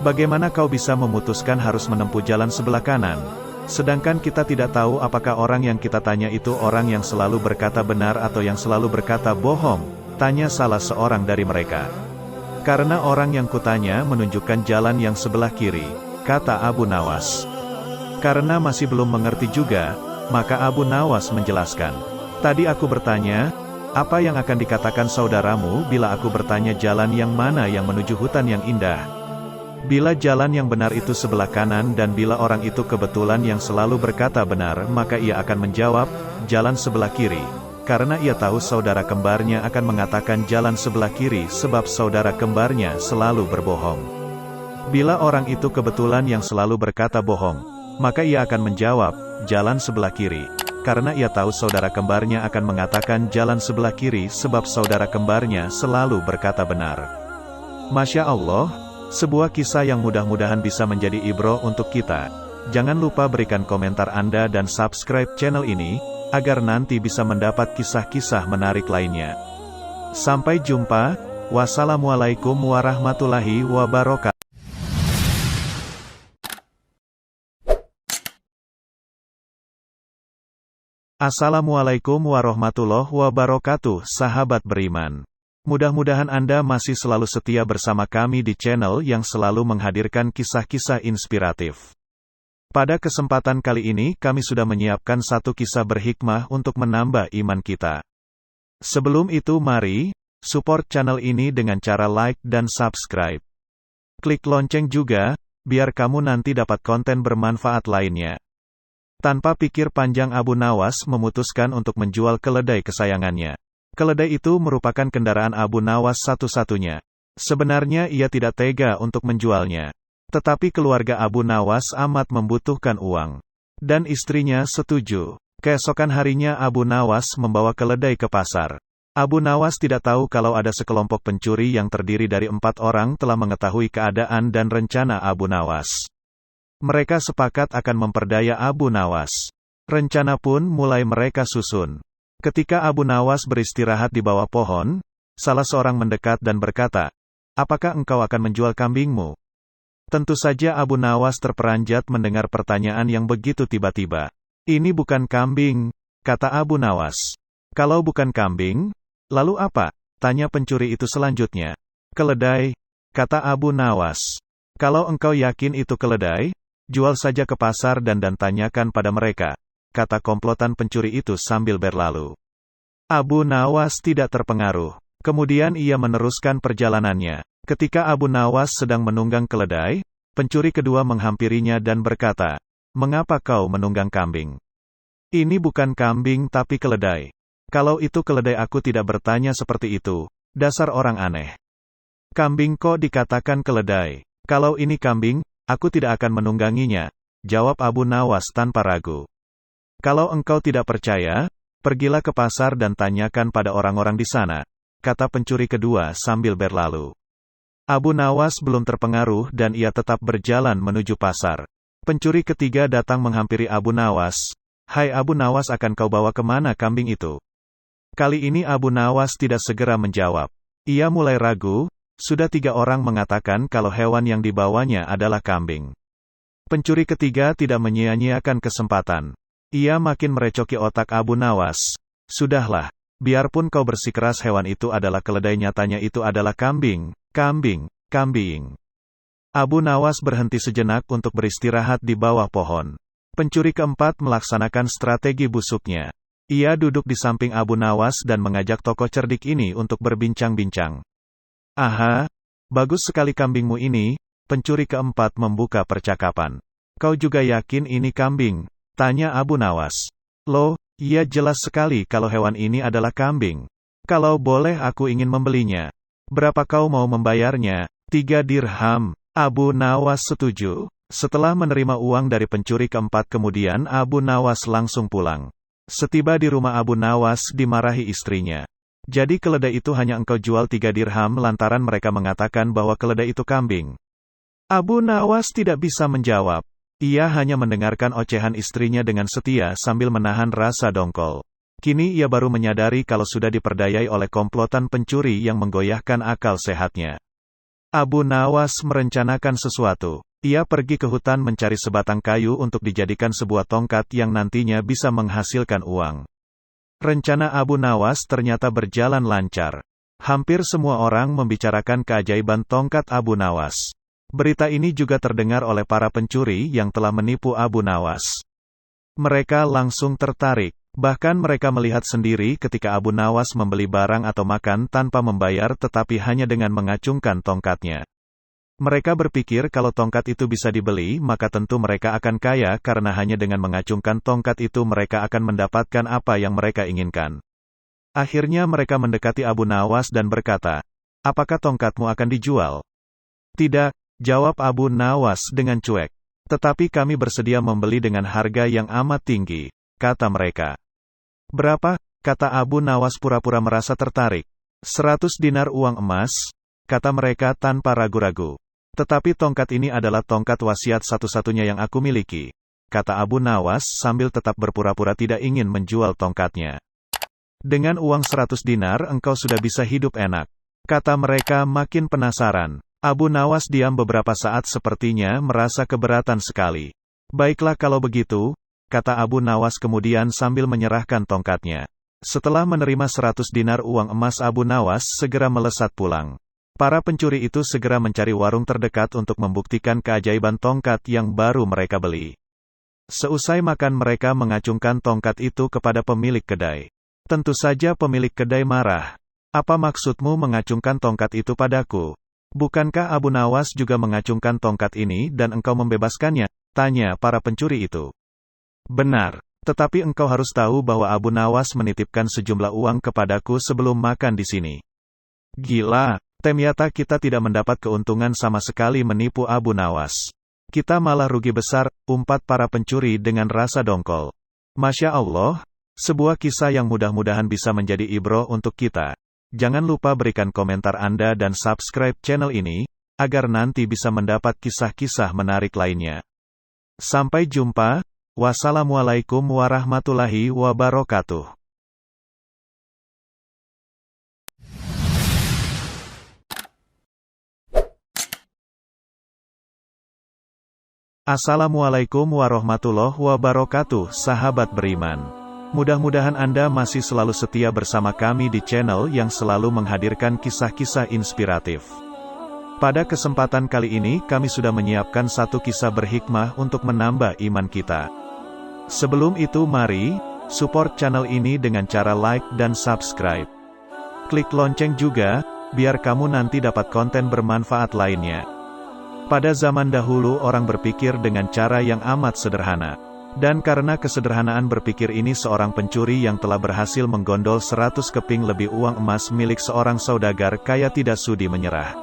"Bagaimana kau bisa memutuskan harus menempuh jalan sebelah kanan? Sedangkan kita tidak tahu apakah orang yang kita tanya itu orang yang selalu berkata benar atau yang selalu berkata bohong," tanya salah seorang dari mereka. "Karena orang yang kutanya menunjukkan jalan yang sebelah kiri," kata Abu Nawas. Karena masih belum mengerti juga, maka Abu Nawas menjelaskan. "Tadi aku bertanya, Apa yang akan dikatakan saudaramu bila aku bertanya jalan yang mana yang menuju hutan yang indah? Bila jalan yang benar itu sebelah kanan dan bila orang itu kebetulan yang selalu berkata benar, maka ia akan menjawab, jalan sebelah kiri. Karena ia tahu saudara kembarnya akan mengatakan jalan sebelah kiri sebab saudara kembarnya selalu berbohong. Bila orang itu kebetulan yang selalu berkata bohong, maka ia akan menjawab, jalan sebelah kiri. Karena ia tahu saudara kembarnya akan mengatakan jalan sebelah kiri sebab saudara kembarnya selalu berkata benar. Masya Allah, sebuah kisah yang mudah-mudahan bisa menjadi ibroh untuk kita. Jangan lupa berikan komentar Anda dan subscribe channel ini, agar nanti bisa mendapat kisah-kisah menarik lainnya. Sampai jumpa, wassalamualaikum warahmatullahi wabarakatuh. Assalamualaikum warahmatullahi wabarakatuh, sahabat beriman. Mudah-mudahan Anda masih selalu setia bersama kami di channel yang selalu menghadirkan kisah-kisah inspiratif. Pada kesempatan kali ini kami sudah menyiapkan satu kisah berhikmah untuk menambah iman kita. Sebelum itu mari, support channel ini dengan cara like dan subscribe. Klik lonceng juga, biar kamu nanti dapat konten bermanfaat lainnya. Tanpa pikir panjang Abu Nawas memutuskan untuk menjual keledai kesayangannya. Keledai itu merupakan kendaraan Abu Nawas satu-satunya. Sebenarnya ia tidak tega untuk menjualnya. Tetapi keluarga Abu Nawas amat membutuhkan uang. Dan istrinya setuju. Keesokan harinya Abu Nawas membawa keledai ke pasar. Abu Nawas tidak tahu kalau ada sekelompok pencuri yang terdiri dari 4 orang telah mengetahui keadaan dan rencana Abu Nawas. Mereka sepakat akan memperdaya Abu Nawas. Rencana pun mulai mereka susun. Ketika Abu Nawas beristirahat di bawah pohon, salah seorang mendekat dan berkata, "Apakah engkau akan menjual kambingmu?" Tentu saja Abu Nawas terperanjat mendengar pertanyaan yang begitu tiba-tiba. "Ini bukan kambing," kata Abu Nawas. "Kalau bukan kambing, lalu apa?" tanya pencuri itu selanjutnya. "Keledai," kata Abu Nawas. "Kalau engkau yakin itu keledai, jual saja ke pasar dan tanyakan pada mereka," kata komplotan pencuri itu sambil berlalu. Abu Nawas tidak terpengaruh. Kemudian ia meneruskan perjalanannya. Ketika Abu Nawas sedang menunggang keledai, pencuri kedua menghampirinya dan berkata, "Mengapa kau menunggang kambing?" "Ini bukan kambing tapi keledai." "Kalau itu keledai aku tidak bertanya seperti itu. Dasar orang aneh. Kambing kok dikatakan keledai? Kalau ini kambing, aku tidak akan menungganginya," jawab Abu Nawas tanpa ragu. "Kalau engkau tidak percaya, pergilah ke pasar dan tanyakan pada orang-orang di sana," kata pencuri kedua sambil berlalu. Abu Nawas belum terpengaruh dan ia tetap berjalan menuju pasar. Pencuri ketiga datang menghampiri Abu Nawas. "Hai Abu Nawas, akan kau bawa kemana kambing itu?" Kali ini Abu Nawas tidak segera menjawab. Ia mulai ragu. Sudah 3 orang mengatakan kalau hewan yang dibawanya adalah kambing. Pencuri ketiga tidak menyia-nyiakan kesempatan. Ia makin merecoki otak Abu Nawas. "Sudahlah, biarpun kau bersikeras hewan itu adalah keledai, nyatanya itu adalah kambing, kambing, kambing." Abu Nawas berhenti sejenak untuk beristirahat di bawah pohon. Pencuri keempat melaksanakan strategi busuknya. Ia duduk di samping Abu Nawas dan mengajak tokoh cerdik ini untuk berbincang-bincang. "Aha, bagus sekali kambingmu ini," pencuri keempat membuka percakapan. "Kau juga yakin ini kambing?" tanya Abu Nawas. "Loh, iya jelas sekali kalau hewan ini adalah kambing. Kalau boleh aku ingin membelinya. Berapa kau mau membayarnya?" 3 dirham. Abu Nawas setuju. Setelah menerima uang dari pencuri keempat kemudian Abu Nawas langsung pulang. Setiba di rumah Abu Nawas dimarahi istrinya. "Jadi keledai itu hanya engkau jual 3 dirham lantaran mereka mengatakan bahwa keledai itu kambing?" Abu Nawas tidak bisa menjawab. Ia hanya mendengarkan ocehan istrinya dengan setia sambil menahan rasa dongkol. Kini ia baru menyadari kalau sudah diperdayai oleh komplotan pencuri yang menggoyahkan akal sehatnya. Abu Nawas merencanakan sesuatu. Ia pergi ke hutan mencari sebatang kayu untuk dijadikan sebuah tongkat yang nantinya bisa menghasilkan uang. Rencana Abu Nawas ternyata berjalan lancar. Hampir semua orang membicarakan keajaiban tongkat Abu Nawas. Berita ini juga terdengar oleh para pencuri yang telah menipu Abu Nawas. Mereka langsung tertarik. Bahkan mereka melihat sendiri ketika Abu Nawas membeli barang atau makan tanpa membayar tetapi hanya dengan mengacungkan tongkatnya. Mereka berpikir kalau tongkat itu bisa dibeli maka tentu mereka akan kaya karena hanya dengan mengacungkan tongkat itu mereka akan mendapatkan apa yang mereka inginkan. Akhirnya mereka mendekati Abu Nawas dan berkata, "Apakah tongkatmu akan dijual?" "Tidak," jawab Abu Nawas dengan cuek. "Tetapi kami bersedia membeli dengan harga yang amat tinggi," kata mereka. "Berapa?" kata Abu Nawas pura-pura merasa tertarik. 100 dinar uang emas, kata mereka tanpa ragu-ragu. "Tetapi tongkat ini adalah tongkat wasiat satu-satunya yang aku miliki," kata Abu Nawas sambil tetap berpura-pura tidak ingin menjual tongkatnya. "Dengan uang 100 dinar engkau sudah bisa hidup enak," kata mereka makin penasaran. Abu Nawas diam beberapa saat sepertinya merasa keberatan sekali. "Baiklah kalau begitu," kata Abu Nawas kemudian sambil menyerahkan tongkatnya. Setelah menerima 100 dinar uang emas Abu Nawas segera melesat pulang. Para pencuri itu segera mencari warung terdekat untuk membuktikan keajaiban tongkat yang baru mereka beli. Seusai makan mereka mengacungkan tongkat itu kepada pemilik kedai. Tentu saja pemilik kedai marah. "Apa maksudmu mengacungkan tongkat itu padaku? Bukankah Abu Nawas juga mengacungkan tongkat ini dan engkau membebaskannya?" tanya para pencuri itu. "Benar, tetapi engkau harus tahu bahwa Abu Nawas menitipkan sejumlah uang kepadaku sebelum makan di sini." "Gila, ternyata kita tidak mendapat keuntungan sama sekali menipu Abu Nawas. Kita malah rugi besar," umpat para pencuri dengan rasa dongkol. "Masya Allah, sebuah kisah yang mudah-mudahan bisa menjadi ibroh untuk kita. Jangan lupa berikan komentar Anda dan subscribe channel ini, agar nanti bisa mendapat kisah-kisah menarik lainnya. Sampai jumpa. Wassalamualaikum warahmatullahi wabarakatuh. Assalamualaikum warahmatullahi wabarakatuh, sahabat beriman. Mudah-mudahan Anda masih selalu setia bersama kami di channel yang selalu menghadirkan kisah-kisah inspiratif. Pada kesempatan kali ini kami sudah menyiapkan satu kisah berhikmah untuk menambah iman kita. Sebelum itu mari, support channel ini dengan cara like dan subscribe. Klik lonceng juga, biar kamu nanti dapat konten bermanfaat lainnya. Pada zaman dahulu orang berpikir dengan cara yang amat sederhana. Dan karena kesederhanaan berpikir ini seorang pencuri yang telah berhasil menggondol 100 keping lebih uang emas milik seorang saudagar kaya tidak sudi menyerah.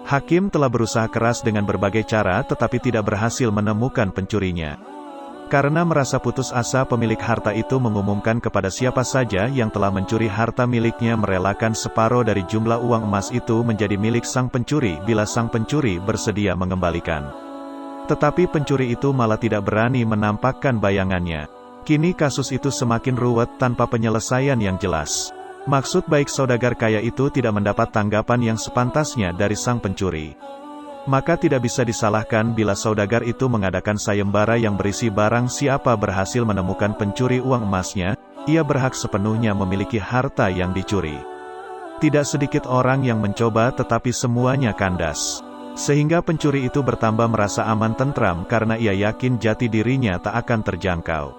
Hakim telah berusaha keras dengan berbagai cara tetapi tidak berhasil menemukan pencurinya. Karena merasa putus asa pemilik harta itu mengumumkan kepada siapa saja yang telah mencuri harta miliknya merelakan separuh dari jumlah uang emas itu menjadi milik sang pencuri bila sang pencuri bersedia mengembalikan. Tetapi pencuri itu malah tidak berani menampakkan bayangannya. Kini kasus itu semakin ruwet tanpa penyelesaian yang jelas. Maksud baik saudagar kaya itu tidak mendapat tanggapan yang sepantasnya dari sang pencuri. Maka tidak bisa disalahkan bila saudagar itu mengadakan sayembara yang berisi barang siapa berhasil menemukan pencuri uang emasnya, ia berhak sepenuhnya memiliki harta yang dicuri. Tidak sedikit orang yang mencoba tetapi semuanya kandas. Sehingga pencuri itu bertambah merasa aman tentram karena ia yakin jati dirinya tak akan terjangkau.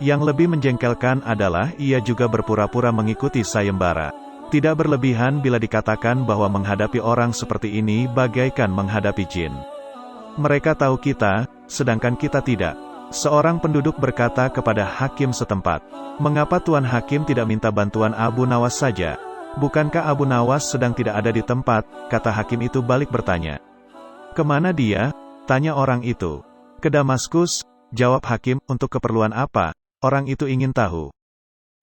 Yang lebih menjengkelkan adalah ia juga berpura-pura mengikuti sayembara. Tidak berlebihan bila dikatakan bahwa menghadapi orang seperti ini bagaikan menghadapi jin. Mereka tahu kita, sedangkan kita tidak. Seorang penduduk berkata kepada hakim setempat, "Mengapa Tuan Hakim tidak minta bantuan Abu Nawas saja? Bukankah Abu Nawas sedang tidak ada di tempat?" Kata hakim itu balik bertanya. "Kemana dia?" tanya orang itu. "Ke Damaskus," jawab hakim. "Untuk keperluan apa?" orang itu ingin tahu.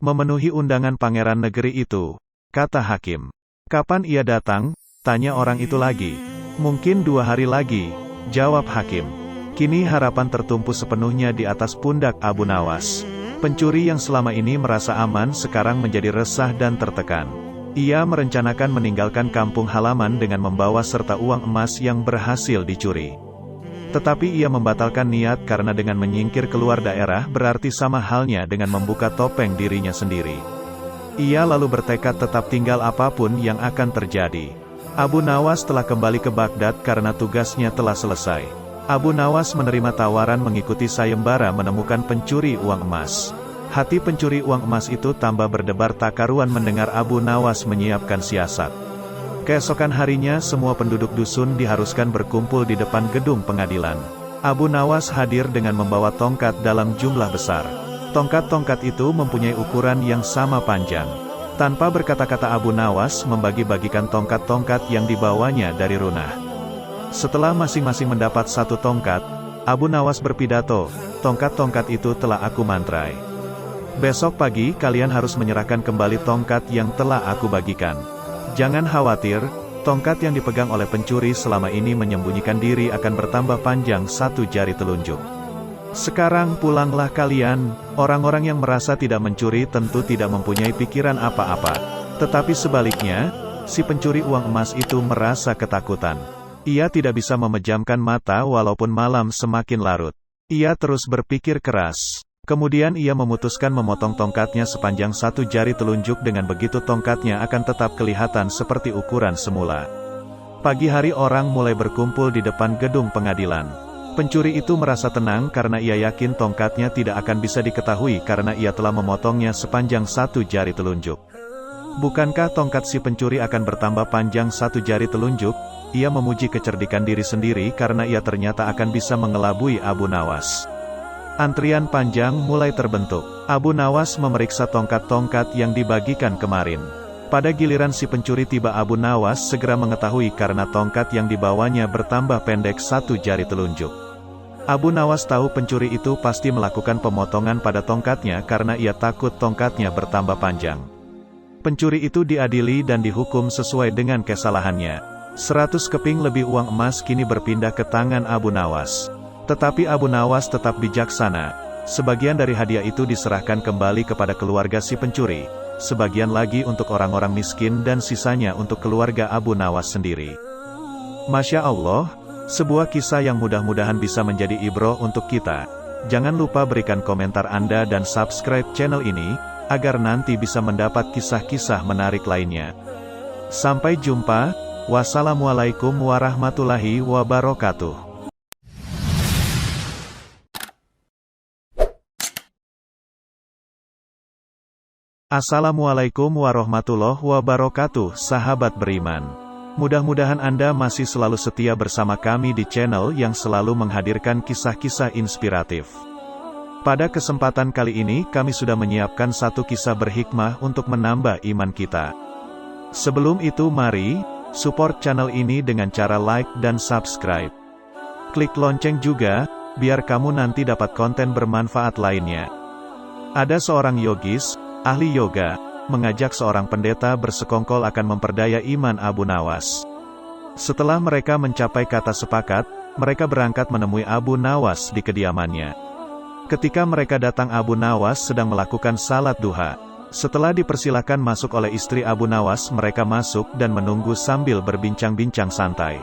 "Memenuhi undangan pangeran negeri itu," kata hakim. "Kapan ia datang?" tanya orang itu lagi. "Mungkin 2 hari lagi," jawab hakim. Kini harapan tertumpu sepenuhnya di atas pundak Abu Nawas. Pencuri yang selama ini merasa aman sekarang menjadi resah dan tertekan. Ia merencanakan meninggalkan kampung halaman dengan membawa serta uang emas yang berhasil dicuri. Tetapi ia membatalkan niat karena dengan menyingkir keluar daerah berarti sama halnya dengan membuka topeng dirinya sendiri. Ia lalu bertekad tetap tinggal apapun yang akan terjadi. Abu Nawas telah kembali ke Baghdad karena tugasnya telah selesai. Abu Nawas menerima tawaran mengikuti sayembara menemukan pencuri uang emas. Hati pencuri uang emas itu tambah berdebar tak karuan mendengar Abu Nawas menyiapkan siasat. Keesokan harinya semua penduduk dusun diharuskan berkumpul di depan gedung pengadilan. Abu Nawas hadir dengan membawa tongkat dalam jumlah besar. Tongkat-tongkat itu mempunyai ukuran yang sama panjang. Tanpa berkata-kata Abu Nawas membagi-bagikan tongkat-tongkat yang dibawanya dari runah. Setelah masing-masing mendapat satu tongkat, Abu Nawas berpidato, "Tongkat-tongkat itu telah aku mantrai. Besok pagi kalian harus menyerahkan kembali tongkat yang telah aku bagikan. Jangan khawatir, tongkat yang dipegang oleh pencuri selama ini menyembunyikan diri akan bertambah panjang satu jari telunjuk. Sekarang pulanglah kalian." Orang-orang yang merasa tidak mencuri tentu tidak mempunyai pikiran apa-apa. Tetapi sebaliknya, si pencuri uang emas itu merasa ketakutan. Ia tidak bisa memejamkan mata walaupun malam semakin larut. Ia terus berpikir keras. Kemudian ia memutuskan memotong tongkatnya sepanjang satu jari telunjuk, dengan begitu tongkatnya akan tetap kelihatan seperti ukuran semula. Pagi hari orang mulai berkumpul di depan gedung pengadilan. Pencuri itu merasa tenang karena ia yakin tongkatnya tidak akan bisa diketahui karena ia telah memotongnya sepanjang satu jari telunjuk. Bukankah tongkat si pencuri akan bertambah panjang satu jari telunjuk? Ia memuji kecerdikan diri sendiri karena ia ternyata akan bisa mengelabui Abu Nawas. Antrian panjang mulai terbentuk. Abu Nawas memeriksa tongkat-tongkat yang dibagikan kemarin. Pada giliran si pencuri tiba, Abu Nawas segera mengetahui karena tongkat yang dibawanya bertambah pendek satu jari telunjuk. Abu Nawas tahu pencuri itu pasti melakukan pemotongan pada tongkatnya karena ia takut tongkatnya bertambah panjang. Pencuri itu diadili dan dihukum sesuai dengan kesalahannya. 100 keping lebih uang emas kini berpindah ke tangan Abu Nawas. Tetapi Abu Nawas tetap bijaksana. Sebagian dari hadiah itu diserahkan kembali kepada keluarga si pencuri, sebagian lagi untuk orang-orang miskin dan sisanya untuk keluarga Abu Nawas sendiri. Masya Allah, sebuah kisah yang mudah-mudahan bisa menjadi ibroh untuk kita. Jangan lupa berikan komentar Anda dan subscribe channel ini, agar nanti bisa mendapat kisah-kisah menarik lainnya. Sampai jumpa, wassalamualaikum warahmatullahi wabarakatuh. Assalamualaikum warahmatullahi wabarakatuh, sahabat beriman. Mudah-mudahan Anda masih selalu setia bersama kami di channel yang selalu menghadirkan kisah-kisah inspiratif. Pada kesempatan kali ini kami sudah menyiapkan satu kisah berhikmah untuk menambah iman kita. Sebelum itu mari, support channel ini dengan cara like dan subscribe. Klik lonceng juga, biar kamu nanti dapat konten bermanfaat lainnya. Ada seorang yogis, ahli yoga, mengajak seorang pendeta bersekongkol akan memperdaya iman Abu Nawas. Setelah mereka mencapai kata sepakat, mereka berangkat menemui Abu Nawas di kediamannya. Ketika mereka datang, Abu Nawas sedang melakukan salat duha. Setelah dipersilakan masuk oleh istri Abu Nawas, mereka masuk dan menunggu sambil berbincang-bincang santai.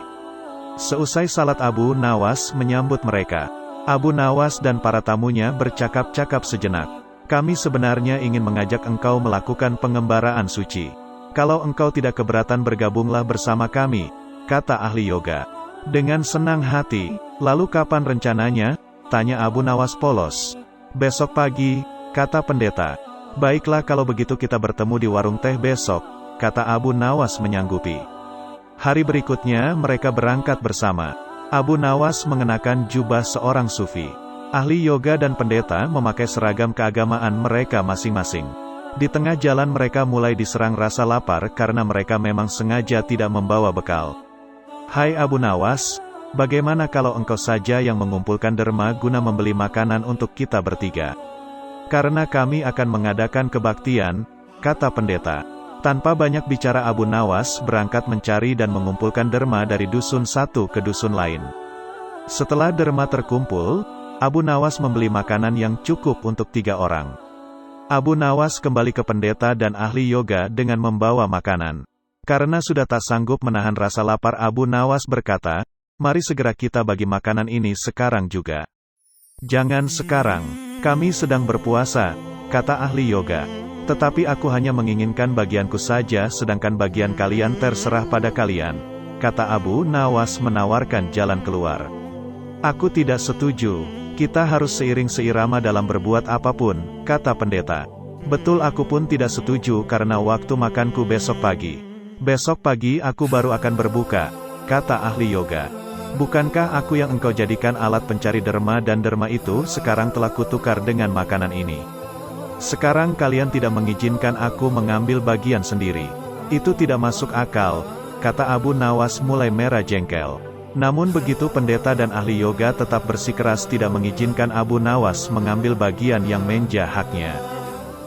Seusai salat, Abu Nawas menyambut mereka. Abu Nawas dan para tamunya bercakap-cakap sejenak. "Kami sebenarnya ingin mengajak engkau melakukan pengembaraan suci. Kalau engkau tidak keberatan, bergabunglah bersama kami," kata ahli yoga. "Dengan senang hati." "Lalu kapan rencananya?" tanya Abu Nawas polos. "Besok pagi," kata pendeta. "Baiklah, kalau begitu kita bertemu di warung teh besok," kata Abu Nawas menyanggupi. Hari berikutnya mereka berangkat bersama. Abu Nawas mengenakan jubah seorang sufi. Ahli yoga dan pendeta memakai seragam keagamaan mereka masing-masing. Di tengah jalan mereka mulai diserang rasa lapar karena mereka memang sengaja tidak membawa bekal. "Hai Abu Nawas, bagaimana kalau engkau saja yang mengumpulkan derma guna membeli makanan untuk kita bertiga? Karena kami akan mengadakan kebaktian," kata pendeta. Tanpa banyak bicara, Abu Nawas berangkat mencari dan mengumpulkan derma dari dusun satu ke dusun lain. Setelah derma terkumpul, Abu Nawas membeli makanan yang cukup untuk 3 orang. Abu Nawas kembali ke pendeta dan ahli yoga dengan membawa makanan. Karena sudah tak sanggup menahan rasa lapar, Abu Nawas berkata, "Mari segera kita bagi makanan ini sekarang juga." "Jangan sekarang, kami sedang berpuasa," kata ahli yoga. "Tetapi aku hanya menginginkan bagianku saja, sedangkan bagian kalian terserah pada kalian," kata Abu Nawas menawarkan jalan keluar. "Aku tidak setuju," Kita harus seiring seirama dalam berbuat apapun, kata pendeta. Betul, aku pun tidak setuju karena waktu makanku besok pagi. Besok pagi aku baru akan berbuka, kata ahli yoga. Bukankah aku yang engkau jadikan alat pencari derma dan derma itu sekarang telah kutukar dengan makanan ini? Sekarang kalian tidak mengizinkan aku mengambil bagian sendiri. Itu tidak masuk akal, kata Abu Nawas mulai merah jengkel. Namun begitu pendeta dan ahli yoga tetap bersikeras tidak mengizinkan Abu Nawas mengambil bagian yang menjadi haknya.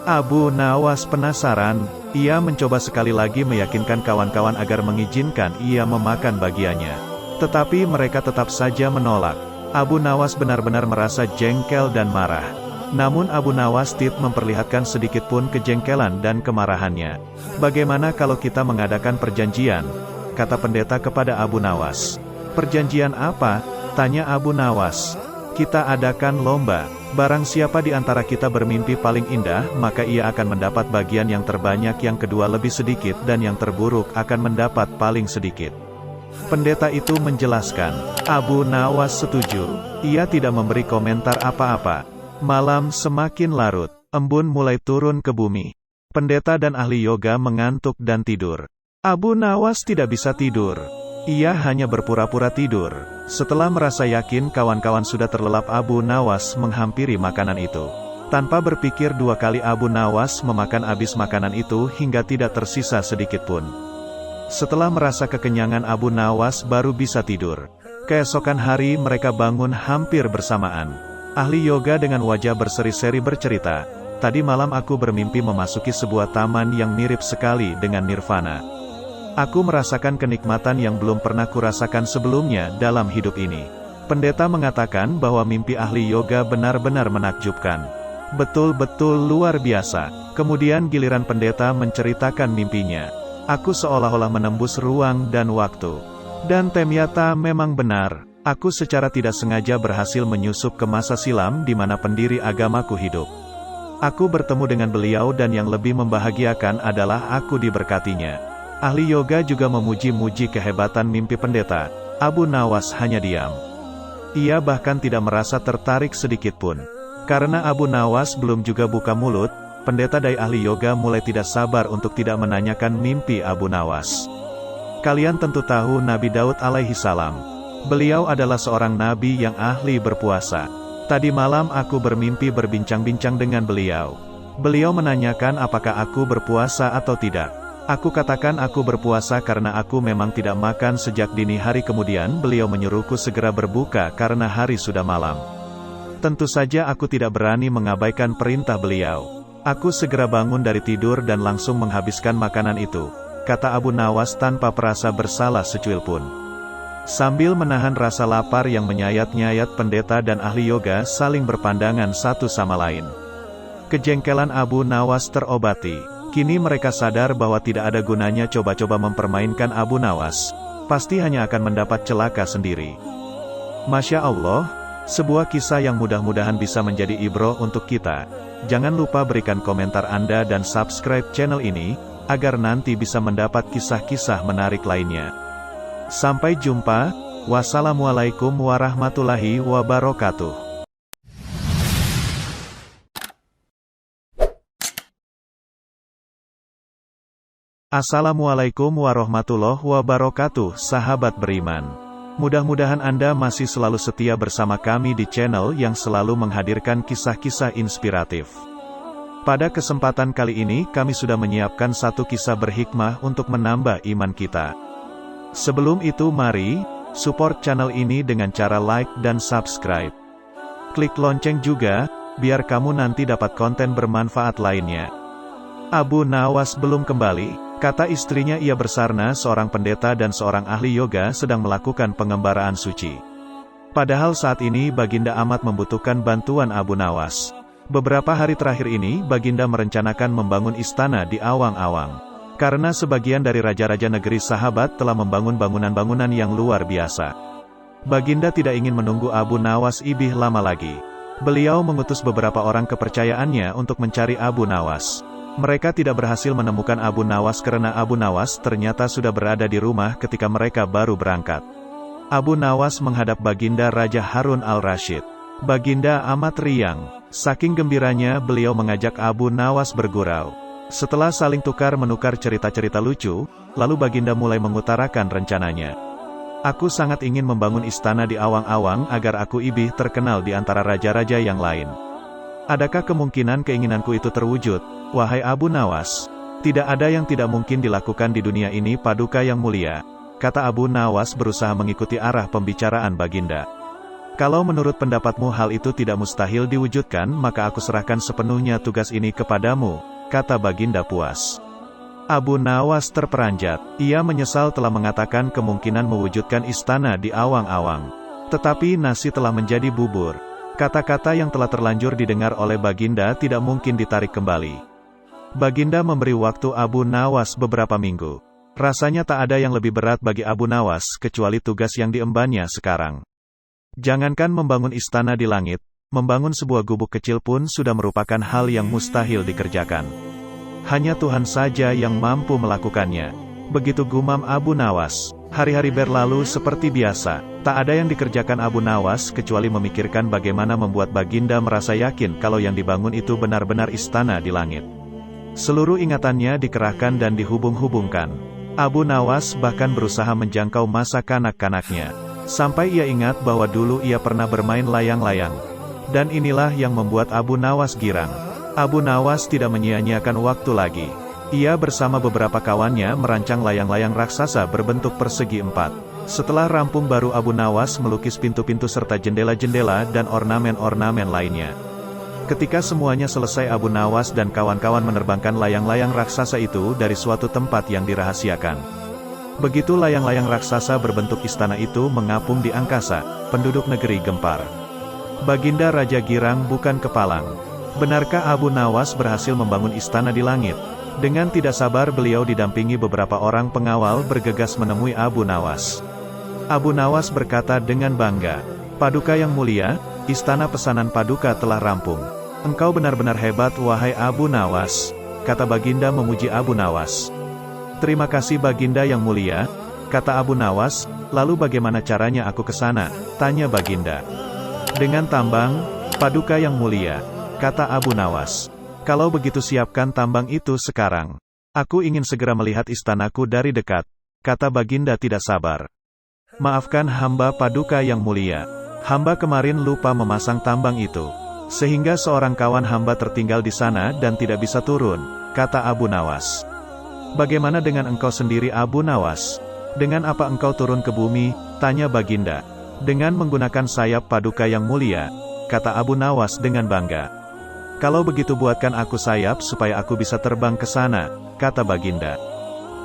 Abu Nawas penasaran, ia mencoba sekali lagi meyakinkan kawan-kawan agar mengizinkan ia memakan bagiannya. Tetapi mereka tetap saja menolak. Abu Nawas benar-benar merasa jengkel dan marah. Namun Abu Nawas tidak memperlihatkan sedikit pun kejengkelan dan kemarahannya. Bagaimana kalau kita mengadakan perjanjian? Kata pendeta kepada Abu Nawas. Perjanjian apa? Tanya Abu Nawas. Kita adakan lomba. Barang siapa di antara kita bermimpi paling indah, maka ia akan mendapat bagian yang terbanyak, yang kedua lebih sedikit, dan yang terburuk akan mendapat paling sedikit. Pendeta itu menjelaskan. Abu Nawas setuju. Ia tidak memberi komentar apa-apa. Malam semakin larut. Embun mulai turun ke bumi. Pendeta dan ahli yoga mengantuk dan tidur. Abu Nawas tidak bisa tidur. Ia hanya berpura-pura tidur. Setelah merasa yakin kawan-kawan sudah terlelap, Abu Nawas menghampiri makanan itu. Tanpa berpikir dua kali Abu Nawas memakan habis makanan itu hingga tidak tersisa sedikit pun. Setelah merasa kekenyangan, Abu Nawas baru bisa tidur. Keesokan hari mereka bangun hampir bersamaan. Ahli yoga dengan wajah berseri-seri bercerita, tadi malam aku bermimpi memasuki sebuah taman yang mirip sekali dengan nirvana. Aku merasakan kenikmatan yang belum pernah kurasakan sebelumnya dalam hidup ini. Pendeta mengatakan bahwa mimpi ahli yoga benar-benar menakjubkan. Betul-betul luar biasa. Kemudian giliran pendeta menceritakan mimpinya. Aku seolah-olah menembus ruang dan waktu. Dan ternyata memang benar. Aku secara tidak sengaja berhasil menyusup ke masa silam di mana pendiri agamaku hidup. Aku bertemu dengan beliau dan yang lebih membahagiakan adalah aku diberkatinya. Ahli yoga juga memuji-muji kehebatan mimpi pendeta. Abu Nawas hanya diam. Ia bahkan tidak merasa tertarik sedikit pun. Karena Abu Nawas belum juga buka mulut, pendeta dan ahli yoga mulai tidak sabar untuk tidak menanyakan mimpi Abu Nawas. Kalian tentu tahu Nabi Daud alaihi salam. Beliau adalah seorang nabi yang ahli berpuasa. Tadi malam aku bermimpi berbincang-bincang dengan beliau. Beliau menanyakan apakah aku berpuasa atau tidak. Aku katakan aku berpuasa karena aku memang tidak makan sejak dini hari. Kemudian beliau menyuruhku segera berbuka karena hari sudah malam. Tentu saja aku tidak berani mengabaikan perintah beliau. Aku segera bangun dari tidur dan langsung menghabiskan makanan itu, kata Abu Nawas tanpa perasa bersalah secuil pun. Sambil menahan rasa lapar yang menyayat-nyayat, pendeta dan ahli yoga saling berpandangan satu sama lain. Kejengkelan Abu Nawas terobati. Kini mereka sadar bahwa tidak ada gunanya coba-coba mempermainkan Abu Nawas. Pasti hanya akan mendapat celaka sendiri. Masya Allah, sebuah kisah yang mudah-mudahan bisa menjadi ibroh untuk kita. Jangan lupa berikan komentar Anda dan subscribe channel ini, agar nanti bisa mendapat kisah-kisah menarik lainnya. Sampai jumpa, wassalamualaikum warahmatullahi wabarakatuh. Assalamualaikum warahmatullahi wabarakatuh, sahabat beriman. Mudah-mudahan Anda masih selalu setia bersama kami di channel yang selalu menghadirkan kisah-kisah inspiratif. Pada kesempatan kali ini kami sudah menyiapkan satu kisah berhikmah untuk menambah iman kita. Sebelum itu mari, support channel ini dengan cara like dan subscribe. Klik lonceng juga, biar kamu nanti dapat konten bermanfaat lainnya. Abu Nawas belum kembali. Kata istrinya, ia bersarna seorang pendeta dan seorang ahli yoga sedang melakukan pengembaraan suci. Padahal saat ini Baginda amat membutuhkan bantuan Abu Nawas. Beberapa hari terakhir ini Baginda merencanakan membangun istana di awang-awang. Karena sebagian dari raja-raja negeri sahabat telah membangun bangunan-bangunan yang luar biasa. Baginda tidak ingin menunggu Abu Nawas ibih lama lagi. Beliau mengutus beberapa orang kepercayaannya untuk mencari Abu Nawas. Mereka tidak berhasil menemukan Abu Nawas karena Abu Nawas ternyata sudah berada di rumah ketika mereka baru berangkat. Abu Nawas menghadap Baginda Raja Harun al-Rasyid. Baginda amat riang. Saking gembiranya beliau mengajak Abu Nawas bergurau. Setelah saling tukar-menukar cerita-cerita lucu, lalu Baginda mulai mengutarakan rencananya. Aku sangat ingin membangun istana di awang-awang agar aku ibih terkenal di antara raja-raja yang lain. Adakah kemungkinan keinginanku itu terwujud, wahai Abu Nawas? Tidak ada yang tidak mungkin dilakukan di dunia ini, Paduka yang mulia, kata Abu Nawas berusaha mengikuti arah pembicaraan Baginda. Kalau menurut pendapatmu hal itu tidak mustahil diwujudkan, maka aku serahkan sepenuhnya tugas ini kepadamu, kata Baginda puas. Abu Nawas terperanjat. Ia menyesal telah mengatakan kemungkinan mewujudkan istana di awang-awang. Tetapi nasi telah menjadi bubur. Kata-kata yang telah terlanjur didengar oleh Baginda tidak mungkin ditarik kembali. Baginda memberi waktu Abu Nawas beberapa minggu. Rasanya tak ada yang lebih berat bagi Abu Nawas kecuali tugas yang diembannya sekarang. Jangankan membangun istana di langit, membangun sebuah gubuk kecil pun sudah merupakan hal yang mustahil dikerjakan. Hanya Tuhan saja yang mampu melakukannya. Begitu gumam Abu Nawas. Hari-hari berlalu seperti biasa. Tak ada yang dikerjakan Abu Nawas kecuali memikirkan bagaimana membuat Baginda merasa yakin kalau yang dibangun itu benar-benar istana di langit. Seluruh ingatannya dikerahkan dan dihubung-hubungkan. Abu Nawas bahkan berusaha menjangkau masa kanak-kanaknya. Sampai ia ingat bahwa dulu ia pernah bermain layang-layang. Dan inilah yang membuat Abu Nawas girang. Abu Nawas tidak menyia-nyiakan waktu lagi. Ia bersama beberapa kawannya merancang layang-layang raksasa berbentuk persegi 4. Setelah rampung baru Abu Nawas melukis pintu-pintu serta jendela-jendela dan ornamen-ornamen lainnya. Ketika semuanya selesai, Abu Nawas dan kawan-kawan menerbangkan layang-layang raksasa itu dari suatu tempat yang dirahasiakan. Begitu layang-layang raksasa berbentuk istana itu mengapung di angkasa, penduduk negeri gempar. Baginda Raja girang bukan kepalang. Benarkah Abu Nawas berhasil membangun istana di langit? Dengan tidak sabar beliau didampingi beberapa orang pengawal bergegas menemui Abu Nawas. Abu Nawas berkata dengan bangga, Paduka yang mulia, istana pesanan Paduka telah rampung. Engkau benar-benar hebat wahai Abu Nawas, kata Baginda memuji Abu Nawas. Terima kasih Baginda yang mulia, kata Abu Nawas. Lalu bagaimana caranya aku ke sana? Tanya Baginda. Dengan tambang, Paduka yang mulia, kata Abu Nawas. Kalau begitu siapkan tambang itu sekarang. Aku ingin segera melihat istanaku dari dekat, kata Baginda tidak sabar. Maafkan hamba Paduka yang mulia. Hamba kemarin lupa memasang tambang itu. Sehingga seorang kawan hamba tertinggal di sana dan tidak bisa turun, kata Abu Nawas. Bagaimana dengan engkau sendiri Abu Nawas? Dengan apa engkau turun ke bumi? Tanya Baginda. Dengan menggunakan sayap Paduka yang mulia, kata Abu Nawas dengan bangga. Kalau begitu buatkan aku sayap supaya aku bisa terbang ke sana, kata Baginda.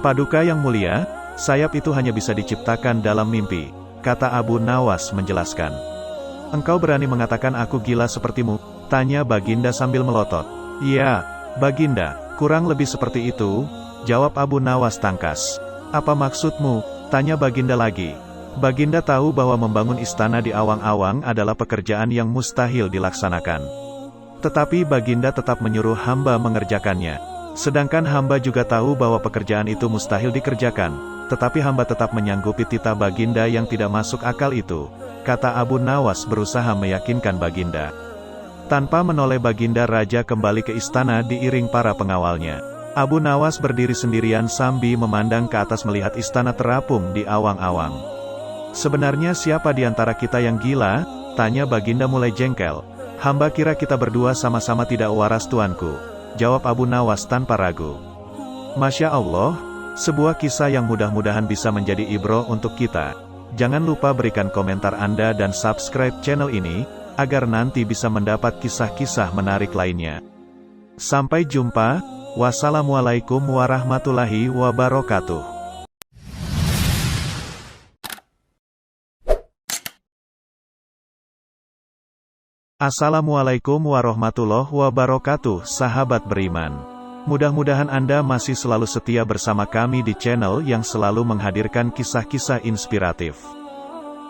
Paduka yang mulia, sayap itu hanya bisa diciptakan dalam mimpi, kata Abu Nawas menjelaskan. Engkau berani mengatakan aku gila sepertimu? Tanya Baginda sambil melotot. Ya, Baginda, kurang lebih seperti itu, jawab Abu Nawas tangkas. Apa maksudmu? Tanya Baginda lagi. Baginda tahu bahwa membangun istana di awang-awang adalah pekerjaan yang mustahil dilaksanakan. Tetapi Baginda tetap menyuruh hamba mengerjakannya. Sedangkan hamba juga tahu bahwa pekerjaan itu mustahil dikerjakan, tetapi hamba tetap menyanggupi titah Baginda yang tidak masuk akal itu, kata Abu Nawas berusaha meyakinkan Baginda. Tanpa menoleh Baginda Raja kembali ke istana diiring para pengawalnya. Abu Nawas berdiri sendirian sambil memandang ke atas melihat istana terapung di awang-awang. Sebenarnya siapa di antara kita yang gila? Tanya Baginda mulai jengkel. Hamba kira kita berdua sama-sama tidak waras tuanku, jawab Abu Nawas tanpa ragu. Masya Allah, sebuah kisah yang mudah-mudahan bisa menjadi ibroh untuk kita. Jangan lupa berikan komentar Anda dan subscribe channel ini, agar nanti bisa mendapat kisah-kisah menarik lainnya. Sampai jumpa, wassalamualaikum warahmatullahi wabarakatuh. Assalamualaikum warahmatullahi wabarakatuh, sahabat beriman. Mudah-mudahan Anda masih selalu setia bersama kami di channel yang selalu menghadirkan kisah-kisah inspiratif.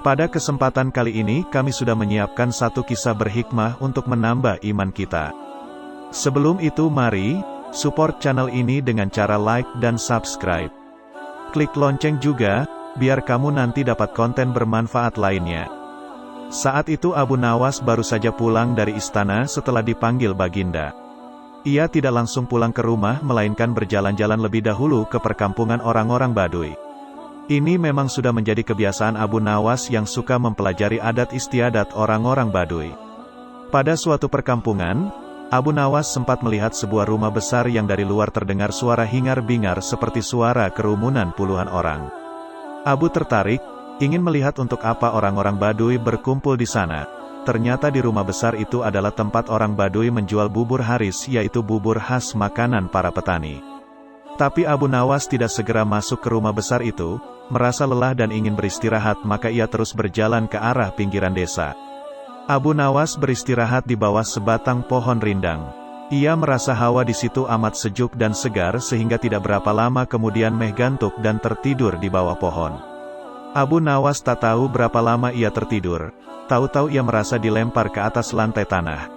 Pada kesempatan kali ini kami sudah menyiapkan satu kisah berhikmah untuk menambah iman kita. Sebelum itu mari, support channel ini dengan cara like dan subscribe. Klik lonceng juga, biar kamu nanti dapat konten bermanfaat lainnya. Saat itu Abu Nawas baru saja pulang dari istana setelah dipanggil Baginda. Ia tidak langsung pulang ke rumah melainkan berjalan-jalan lebih dahulu ke perkampungan orang-orang Baduy. Ini memang sudah menjadi kebiasaan Abu Nawas yang suka mempelajari adat istiadat orang-orang Baduy. Pada suatu perkampungan, Abu Nawas sempat melihat sebuah rumah besar yang dari luar terdengar suara hingar-bingar seperti suara kerumunan puluhan orang. Abu tertarik, ingin melihat untuk apa orang-orang Baduy berkumpul di sana. Ternyata di rumah besar itu adalah tempat orang Baduy menjual bubur haris, yaitu bubur khas makanan para petani. Tapi Abu Nawas tidak segera masuk ke rumah besar itu, merasa lelah dan ingin beristirahat, maka ia terus berjalan ke arah pinggiran desa. Abu Nawas beristirahat di bawah sebatang pohon rindang. Ia merasa hawa di situ amat sejuk dan segar sehingga tidak berapa lama kemudian gantuk dan tertidur di bawah pohon. Abu Nawas tak tahu berapa lama ia tertidur. Tahu-tahu ia merasa dilempar ke atas lantai tanah.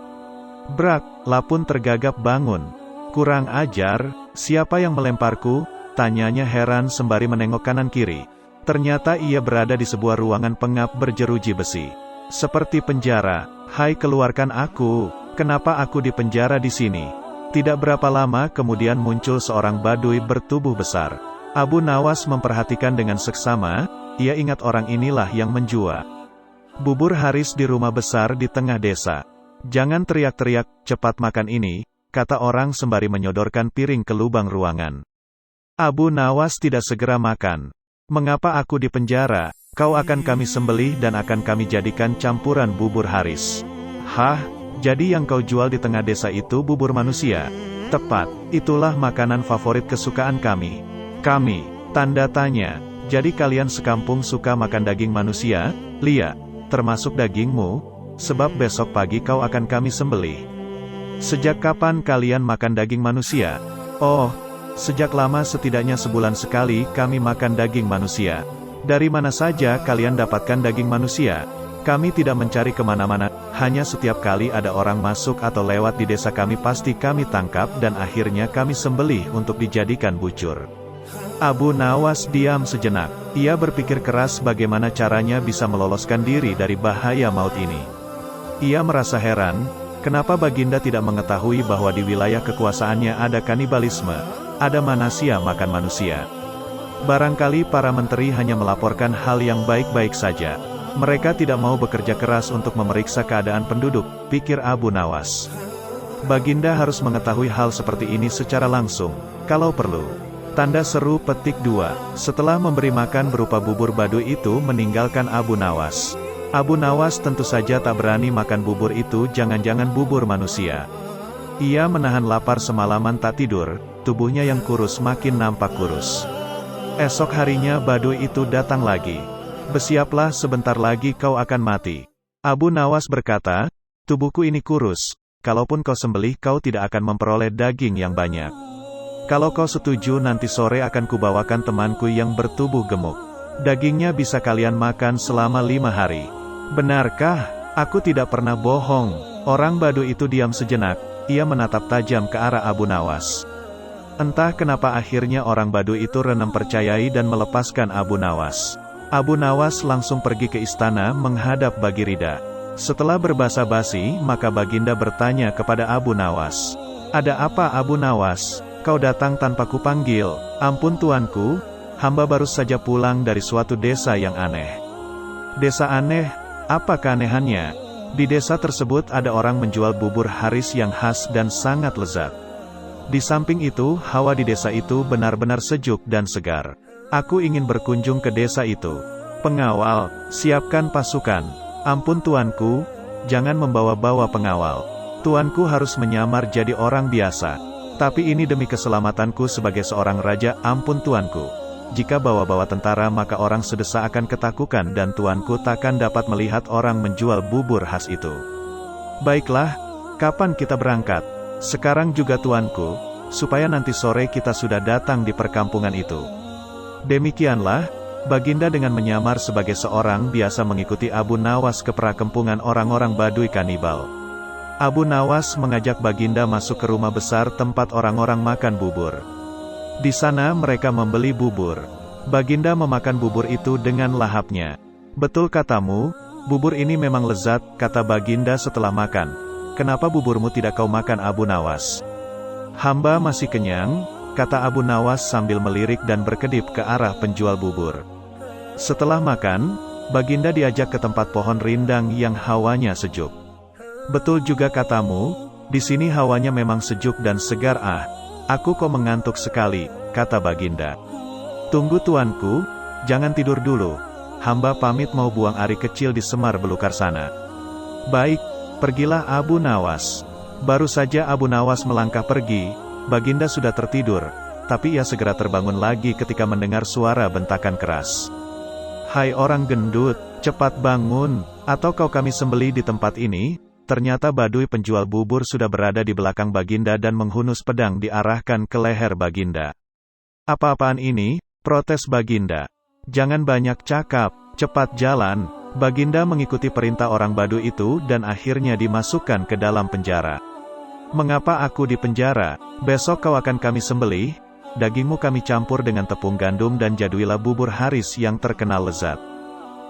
Brak, Lapun tergagap bangun. Kurang ajar, siapa yang melemparku? Tanyanya heran sembari menengok kanan kiri. Ternyata ia berada di sebuah ruangan pengap berjeruji besi. Seperti penjara. Hai, keluarkan aku. Kenapa aku dipenjara di sini? Tidak berapa lama kemudian muncul seorang Baduy bertubuh besar. Abu Nawas memperhatikan dengan seksama, ia ingat orang inilah yang menjual bubur haris di rumah besar di tengah desa. Jangan teriak-teriak, cepat makan ini, kata orang sembari menyodorkan piring ke lubang ruangan. Abu Nawas tidak segera makan. Mengapa aku dipenjara? Kau akan kami sembelih dan akan kami jadikan campuran bubur haris. Hah? Jadi yang kau jual di tengah desa itu bubur manusia? Tepat, itulah makanan favorit kesukaan kami. Kami, tanda tanya. Jadi kalian sekampung suka makan daging manusia? Lia, termasuk dagingmu? Sebab besok pagi kau akan kami sembelih. Sejak kapan kalian makan daging manusia? Oh, sejak lama, setidaknya sebulan sekali kami makan daging manusia. Dari mana saja kalian dapatkan daging manusia? Kami tidak mencari kemana-mana, hanya setiap kali ada orang masuk atau lewat di desa kami pasti kami tangkap dan akhirnya kami sembelih untuk dijadikan bucur. Abu Nawas diam sejenak. Ia berpikir keras bagaimana caranya bisa meloloskan diri dari bahaya maut ini. Ia merasa heran, kenapa Baginda tidak mengetahui bahwa di wilayah kekuasaannya ada kanibalisme, ada manusia makan manusia. Barangkali para menteri hanya melaporkan hal yang baik-baik saja. Mereka tidak mau bekerja keras untuk memeriksa keadaan penduduk, pikir Abu Nawas. Baginda harus mengetahui hal seperti ini secara langsung, kalau perlu. Tanda seru petik 2. Setelah memberi makan berupa bubur Baduy itu meninggalkan Abu Nawas. Abu Nawas tentu saja tak berani makan bubur itu, jangan-jangan bubur manusia. Ia menahan lapar semalaman tak tidur, tubuhnya yang kurus makin nampak kurus. Esok harinya Baduy itu datang lagi. Bersiaplah, sebentar lagi kau akan mati. Abu Nawas berkata, tubuhku ini kurus, kalaupun kau sembelih kau tidak akan memperoleh daging yang banyak. Kalau kau setuju nanti sore akan kubawakan temanku yang bertubuh gemuk. Dagingnya bisa kalian makan selama 5 hari. Benarkah? Aku tidak pernah bohong. Orang Baduy itu diam sejenak, ia menatap tajam ke arah Abu Nawas. Entah kenapa akhirnya orang Baduy itu renam percayai dan melepaskan Abu Nawas. Abu Nawas langsung pergi ke istana menghadap Bagirida. Setelah berbasa-basi, maka Baginda bertanya kepada Abu Nawas. Ada apa Abu Nawas? Kau datang tanpa kupanggil. Ampun tuanku, hamba baru saja pulang dari suatu desa yang aneh. Desa aneh? Apa keanehannya? Di desa tersebut ada orang menjual bubur haris yang khas dan sangat lezat. Di samping itu, hawa di desa itu benar-benar sejuk dan segar. Aku ingin berkunjung ke desa itu. Pengawal, siapkan pasukan. Ampun tuanku, jangan membawa-bawa pengawal. Tuanku harus menyamar jadi orang biasa. Tapi ini demi keselamatanku sebagai seorang raja. Ampun tuanku. Jika bawa-bawa tentara maka orang sedesa akan ketakutan dan tuanku takkan dapat melihat orang menjual bubur khas itu. Baiklah, kapan kita berangkat? Sekarang juga tuanku, supaya nanti sore kita sudah datang di perkampungan itu. Demikianlah, Baginda dengan menyamar sebagai seorang biasa mengikuti Abu Nawas ke perkampungan orang-orang Baduy kanibal. Abu Nawas mengajak Baginda masuk ke rumah besar tempat orang-orang makan bubur. Di sana mereka membeli bubur. Baginda memakan bubur itu dengan lahapnya. Betul katamu, Bubur ini memang lezat, kata Baginda setelah makan. Kenapa buburmu tidak kau makan, Abu Nawas? Hamba masih kenyang, kata Abu Nawas sambil melirik dan berkedip ke arah penjual bubur. Setelah makan, Baginda diajak ke tempat pohon rindang yang hawanya sejuk. Betul juga katamu, di sini hawanya memang sejuk dan segar. Aku kok mengantuk sekali, kata Baginda. Tunggu tuanku, jangan tidur dulu. Hamba pamit mau buang air kecil di Semar Belukar sana. Baik, pergilah Abu Nawas. Baru saja Abu Nawas melangkah pergi, Baginda sudah tertidur, tapi ia segera terbangun lagi ketika mendengar suara bentakan keras. Hai orang gendut, cepat bangun, atau kau kami sembelih di tempat ini. Ternyata Baduy penjual bubur sudah berada di belakang Baginda dan menghunus pedang diarahkan ke leher Baginda. Apa-apaan ini? Protes Baginda. Jangan banyak cakap, cepat jalan. Baginda mengikuti perintah orang Baduy itu dan akhirnya dimasukkan ke dalam penjara. Mengapa aku di penjara? Besok kau akan kami sembelih, dagingmu kami campur dengan tepung gandum dan jaduilah bubur Haris yang terkenal lezat.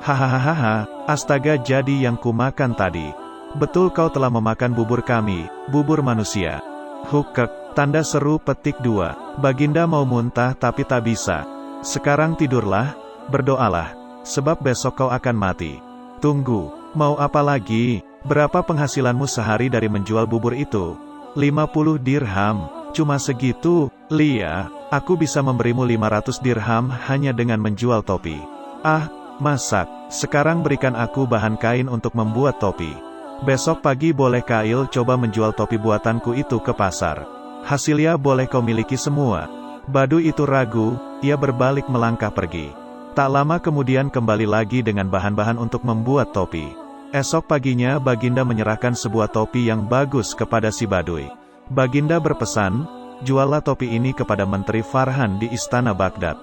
Hahaha, astaga, jadi yang kumakan tadi. Betul kau telah memakan bubur kami, bubur manusia. Hukek, tanda seru petik 2. Baginda mau muntah tapi tak bisa. Sekarang tidurlah, berdoalah, sebab besok kau akan mati. Tunggu, mau apa lagi? Berapa penghasilanmu sehari dari menjual bubur itu? 50 dirham, cuma segitu? Lia, aku bisa memberimu 500 dirham hanya dengan menjual topi. Masak, sekarang berikan aku bahan kain untuk membuat topi. Besok pagi boleh Kail coba menjual topi buatanku itu ke pasar. Hasilnya boleh kau miliki semua. Baduy itu ragu, ia berbalik melangkah pergi. Tak lama kemudian kembali lagi dengan bahan-bahan untuk membuat topi. Esok paginya Baginda menyerahkan sebuah topi yang bagus kepada si Baduy. Baginda berpesan, juallah topi ini kepada Menteri Farhan di Istana Baghdad.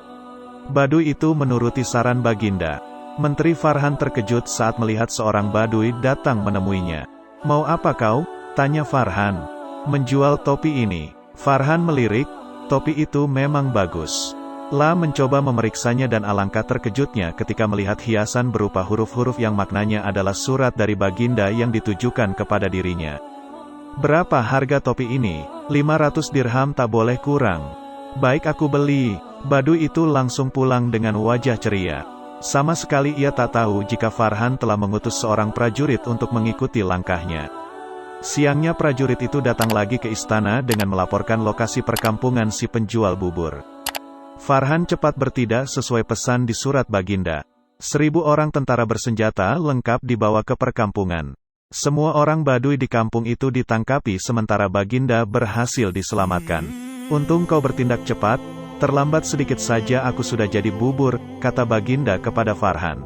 Baduy itu menuruti saran Baginda. Menteri Farhan terkejut saat melihat seorang Baduy datang menemuinya. Mau apa kau? Tanya Farhan. Menjual topi ini. Farhan melirik, topi itu memang bagus. La mencoba memeriksanya dan alangkah terkejutnya ketika melihat hiasan berupa huruf-huruf yang maknanya adalah surat dari Baginda yang ditujukan kepada dirinya. Berapa harga topi ini? 500 dirham, tak boleh kurang. Baik, aku beli. Baduy itu langsung pulang dengan wajah ceria. Sama sekali ia tak tahu jika Farhan telah mengutus seorang prajurit untuk mengikuti langkahnya. Siangnya prajurit itu datang lagi ke istana dengan melaporkan lokasi perkampungan si penjual bubur. Farhan cepat bertindak sesuai pesan di surat Baginda. 1000 orang tentara bersenjata lengkap dibawa ke perkampungan. Semua orang Baduy di kampung itu ditangkapi sementara Baginda berhasil diselamatkan. Untung kau bertindak cepat. Terlambat sedikit saja aku sudah jadi bubur, kata Baginda kepada Farhan.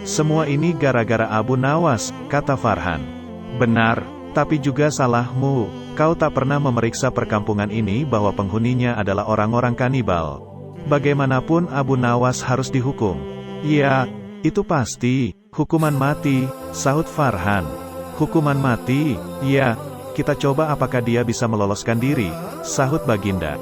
Semua ini gara-gara Abu Nawas, kata Farhan. Benar, tapi juga salahmu. Kau tak pernah memeriksa perkampungan ini bahwa penghuninya adalah orang-orang kanibal. Bagaimanapun Abu Nawas harus dihukum. Ya, itu pasti. Hukuman mati, sahut Farhan. Hukuman mati? Ya, kita coba apakah dia bisa meloloskan diri, sahut Baginda.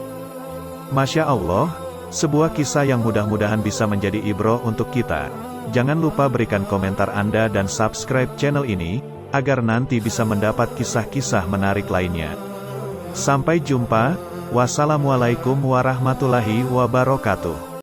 Masya Allah, sebuah kisah yang mudah-mudahan bisa menjadi ibroh untuk kita. Jangan lupa berikan komentar Anda dan subscribe channel ini, agar nanti bisa mendapat kisah-kisah menarik lainnya. Sampai jumpa, wassalamualaikum warahmatullahi wabarakatuh.